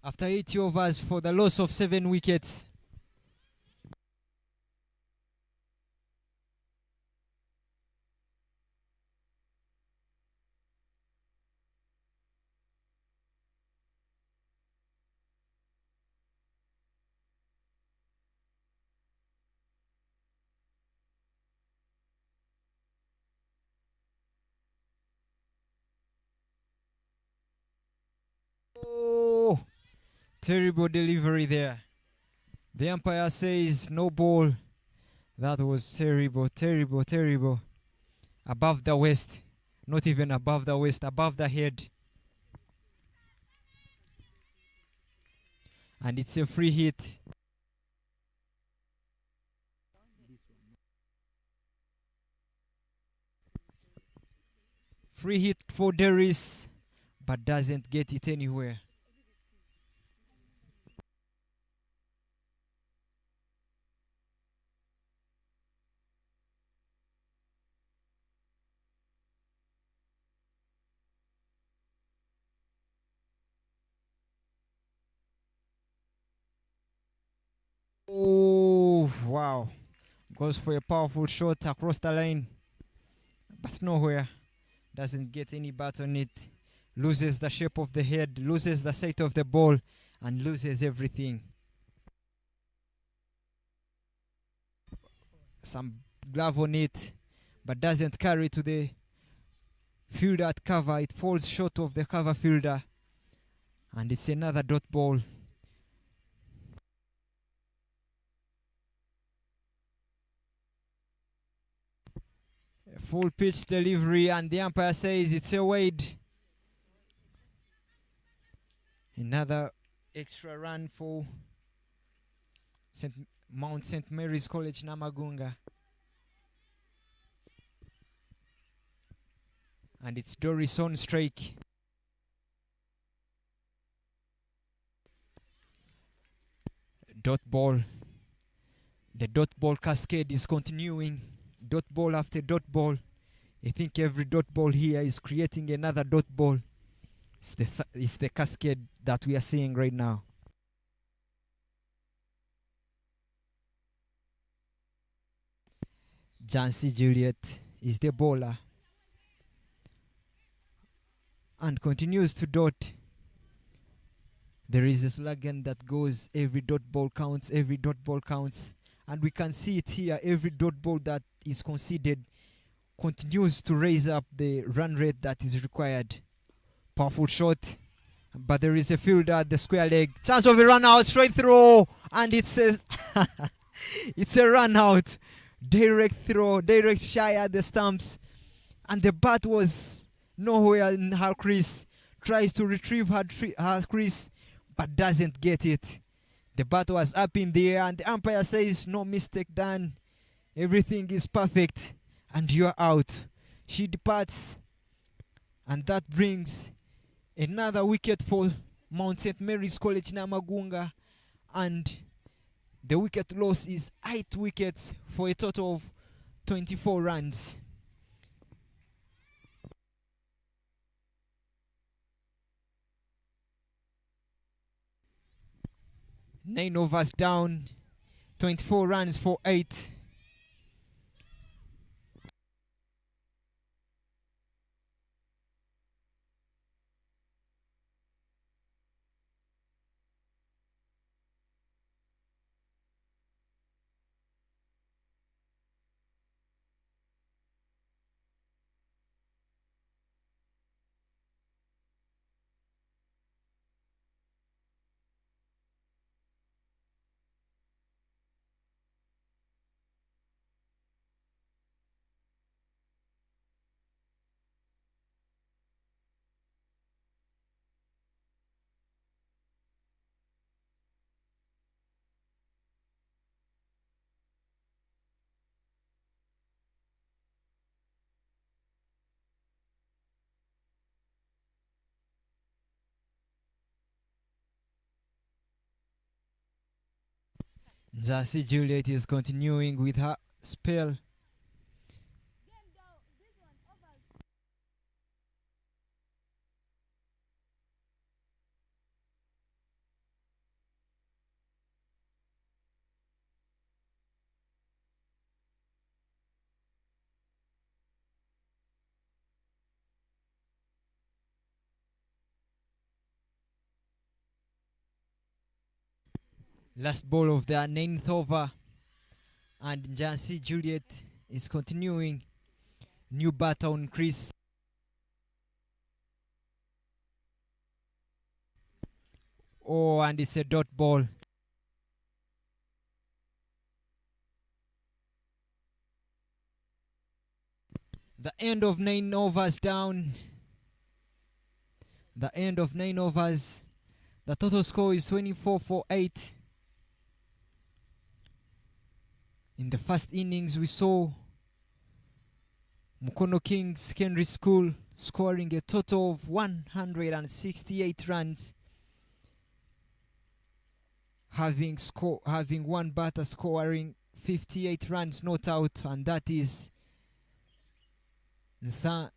[SPEAKER 1] After 80 overs for the loss of 7 wickets. Oh, terrible delivery there. The umpire says no ball. That was terrible, terrible, terrible. Above the waist. Not even above the waist, above the head. And it's a free hit. Free hit for Darius, but doesn't get it anywhere. Oh, wow. Goes for a powerful shot across the line, but nowhere. Doesn't get any bat on it. Loses the shape of the head, loses the sight of the ball, and loses everything. Some glove on it, but doesn't carry to the fielder at cover. It falls short of the cover fielder, and it's another dot ball. A full pitch delivery, and the umpire says it's a wide. Another extra run for Mount St. Mary's College, Namaguga. And it's Doris on strike. Dot ball. The dot ball cascade is continuing. Dot ball after dot ball. I think every dot ball here is creating another dot ball. It's the cascade that we are seeing right now. Jancy Juliet is the bowler and continues to dot. There is a slogan that goes, every dot ball counts, every dot ball counts. And we can see it here, every dot ball that is conceded continues to raise up the run rate that is required. Powerful shot, but there is a fielder at the square leg. Chance of a run out, straight throw, and it's a, it's a run out. Direct throw, direct shy at the stumps, and the bat was nowhere in her crease. Tries to retrieve her crease, but doesn't get it. The bat was up in the air, and the umpire says, no mistake done. Everything is perfect, and you're out. She departs, and that brings another wicket for Mount St. Mary's College Namaguga, and the wicket loss is 8 wickets for a total of 24 runs. Nine overs down, 24 runs for 8. Jancy Juliet is continuing with her spell. Last ball of the 9th over, and Jancy Juliet is continuing. New batter on crease. Oh, and it's a dot ball. The end of 9 overs down. The end of 9 overs. The total score is 24 for 8. In the first innings, we saw Mukono Kings Secondary School scoring a total of 168 runs, having one batter scoring 58 runs not out, and that is Nsamba.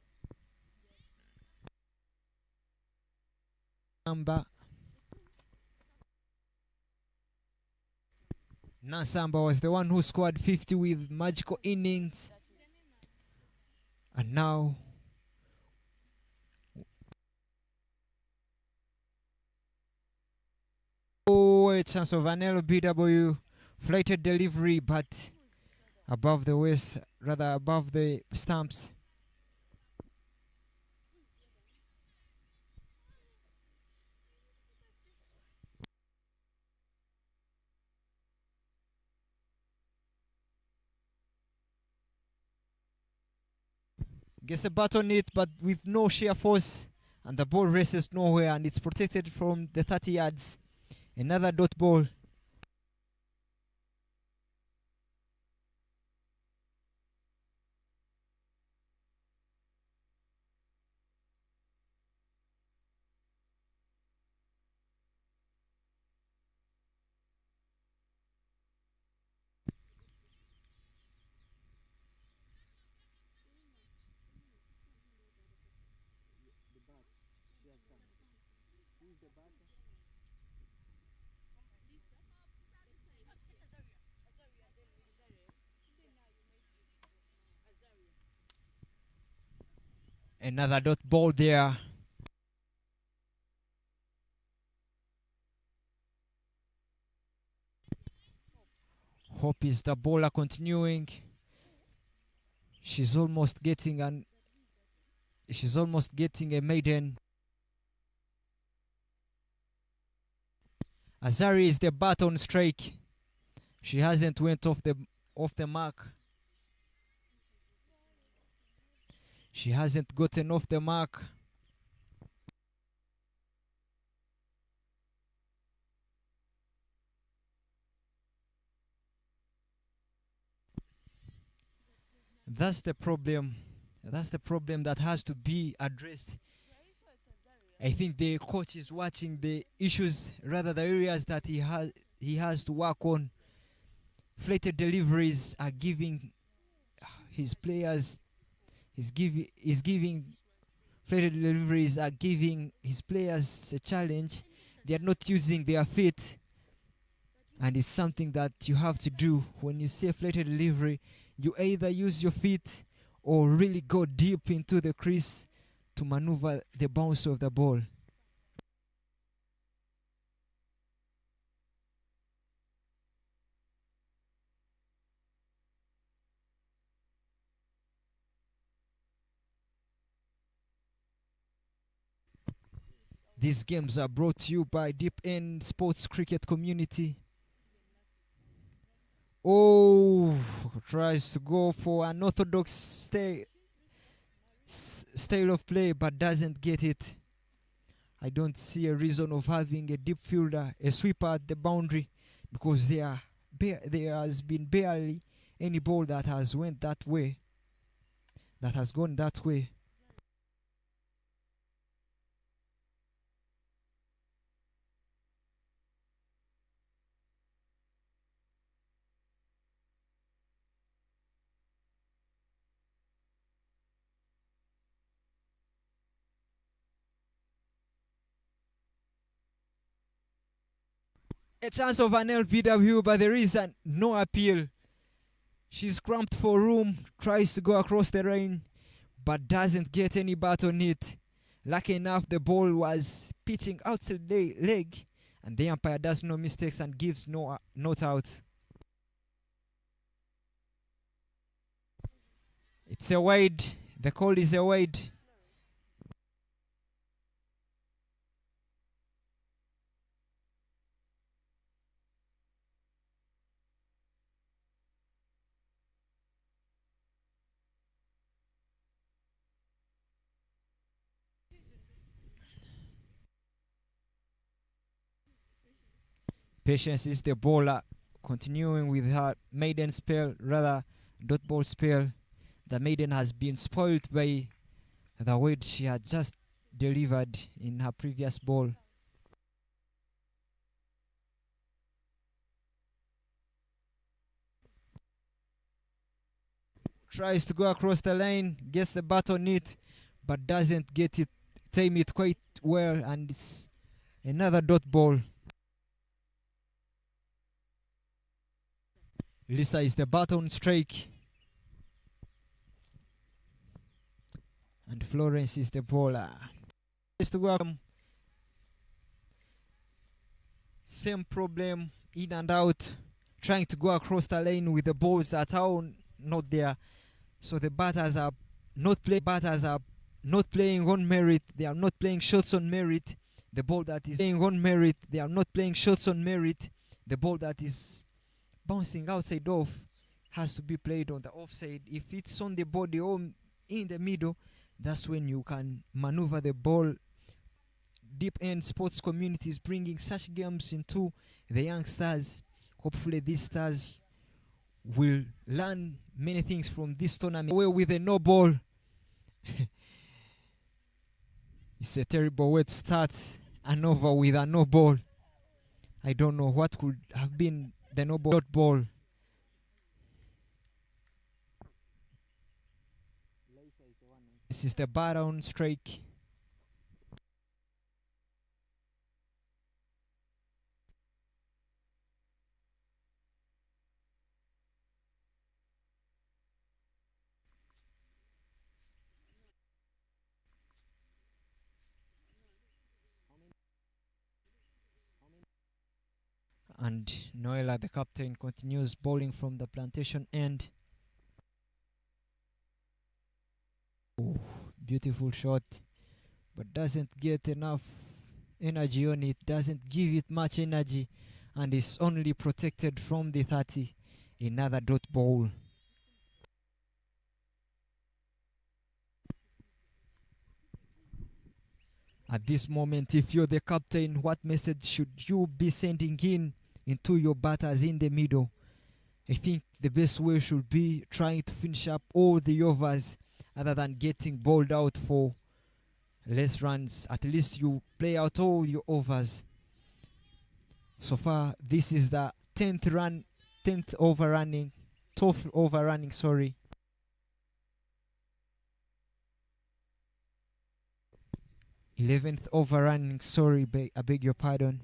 [SPEAKER 1] Nasamba was the one who scored 50 with magical innings. And now a chance of an LBW flighted delivery, but above the waist, rather above the stumps. Gets a bat on it, but with no sheer force, and the ball races nowhere, and it's protected from the 30 yards. Another dot ball. Another dot ball there. Hope is the bowler continuing. She's almost getting a maiden. Azari is the bat on strike. She hasn't went off the mark. She hasn't gotten off the mark. That's the problem. That's the problem that has to be addressed. I think the coach is watching the issues, rather the areas that he has to work on. Flated deliveries are giving his players flated deliveries are giving his players a challenge. They are not using their feet, and it's something that you have to do. When you see a flated delivery, you either use your feet or really go deep into the crease to maneuver the bounce of the ball. These games are brought to you by Deepend Sports Cricket Community. Oh, tries to go for an orthodox style of play but doesn't get it. I don't see a reason of having a deep fielder, a sweeper at the boundary, because there has been barely any ball that has gone that way. A chance of an LPW, but there is no appeal. She's cramped for room, tries to go across the line, but doesn't get any bat on it. Lucky enough, the ball was pitching outside the leg, and the umpire does no mistakes and gives no not out. It's a wide. The call is a wide. Patience is the bowler, continuing with her maiden spell, rather dot ball spell. The maiden has been spoiled by the weight she had just delivered in her previous ball. Tries to go across the line, gets the bat on it, but doesn't get it, time it quite well, and it's another dot ball. Lisa is the bat on strike, and Florence is the bowler. To go same problem, in and out, trying to go across the lane with the balls that are not there. So the batters are not playing on merit. They are not playing shots on merit. The ball that is playing on merit, they are not playing shots on merit. The ball that is bouncing outside off has to be played on the offside. If it's on the body or in the middle, that's when you can maneuver the ball. Deepend Sports Community is bringing such games into the youngsters. Hopefully these stars will learn many things from this tournament. Away with a no ball. It's a terrible way to start an over with a no ball. I don't know what could have been the no ball. This is the batter on strike. And Noela, the captain, continues bowling from the plantation end. Oh, beautiful shot, but doesn't get enough energy on it, doesn't give it much energy, and is only protected from the 30. Another dot ball. At this moment, if you're the captain, what message should you be sending into your batters in the middle? I think the best way should be trying to finish up all the overs other than getting bowled out for less runs. At least you play out all your overs. So far, this is the 10th overrunning, 12th overrunning, sorry. 11th overrunning, sorry, I beg your pardon.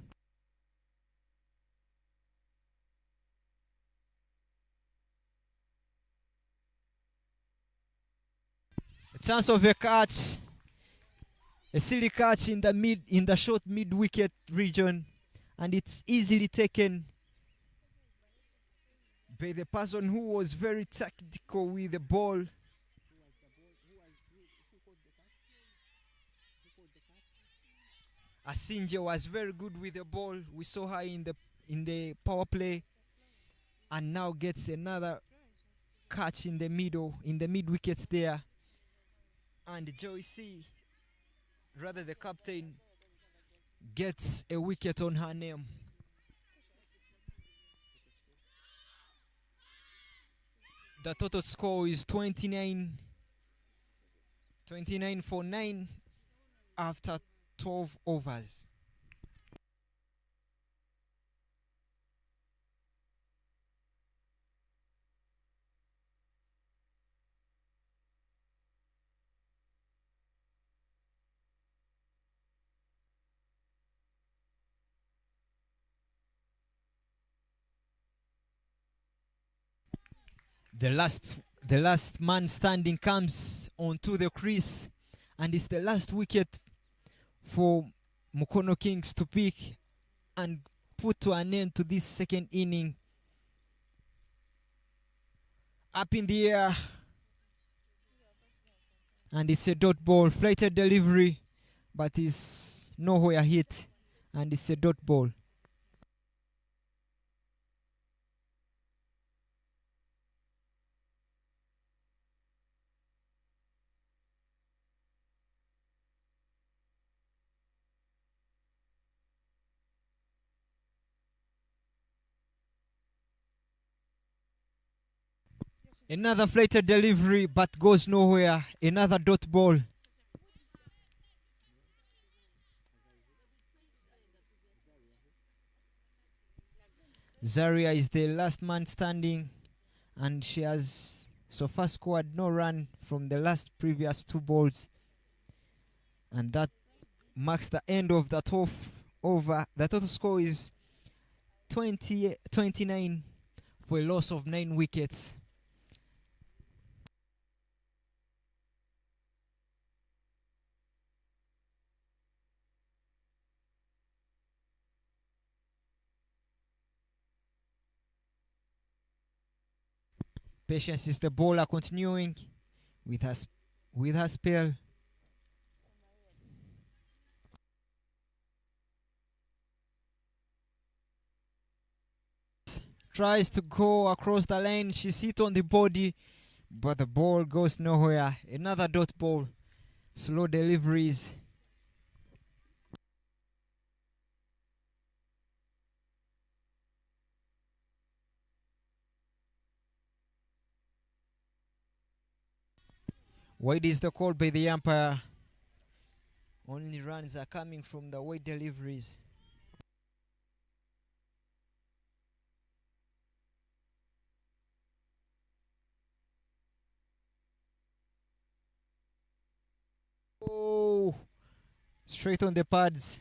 [SPEAKER 1] A chance of a catch, a silly catch in the short mid wicket region, and it's easily taken by the person who was very tactical with the ball. Asinje was very good with the ball. We saw her in the power play, and now gets another catch in the middle, in the mid wickets there. And Joyce, rather the captain, gets a wicket on her name. The total score is 29 for 9 after 12 overs. The last man standing comes onto the crease, and it's the last wicket for Mukono Kings to pick and put to an end to this second inning. Up in the air, and it's a dot ball. Flighted delivery, but it's nowhere hit, and it's a dot ball. Another flighted delivery, but goes nowhere. Another dot ball. Zaria is the last man standing, and she has so far scored no run from the previous 2 balls. And that marks the end of the 12th over. The total score is 29 for a loss of 9 wickets. Patience is the bowler, continuing with her spell. Tries to go across the line. She's hit on the body, but the ball goes nowhere. Another dot ball. Slow deliveries. Wide is the call by the umpire. Only runs are coming from the wide deliveries. Oh, straight on the pads.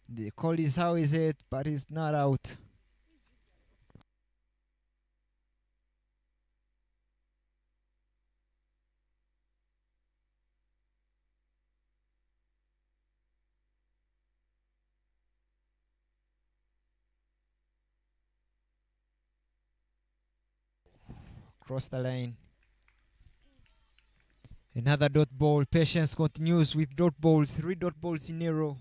[SPEAKER 1] The call is how is it, but it's not out. Cross the line. Another dot ball. Patience continues with dot balls. 3 dot balls in a row.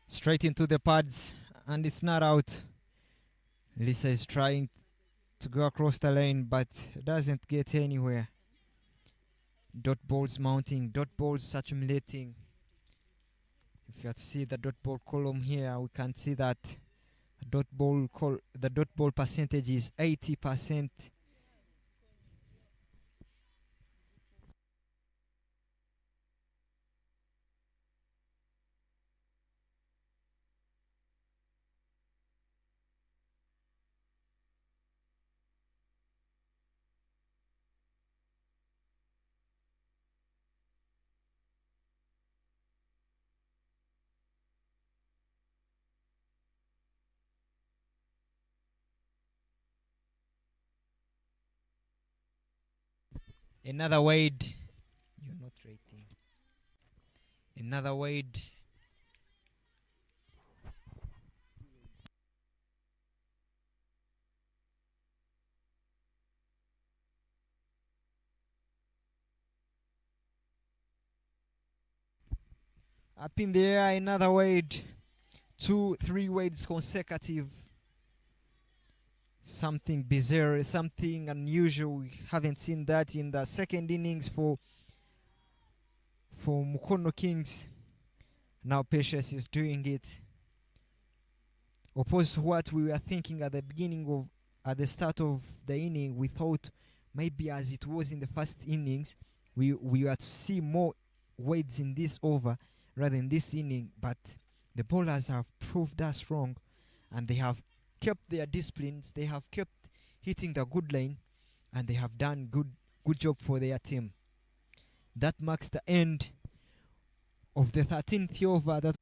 [SPEAKER 1] Straight into the pads, and it's not out. Lisa is trying to go across the lane, but doesn't get anywhere. Dot balls mounting, dot balls accumulating. If you have to see the dot ball column here, we can see that the dot ball percentage is 80%. Another wade. You're not rating. Another wade. Up in the air, another wade. 2-3 wades consecutive. Something bizarre, something unusual. We haven't seen that in the second innings for Mukono Kings. Now Patience is doing it. Opposed to what we were thinking at the start of the inning, we thought maybe as it was in the first innings, we were to see more wades in this over rather than this inning, but the bowlers have proved us wrong, and they have kept their disciplines, they have kept hitting the good lane, and they have done good job for their team. That marks the end of the 13th over. That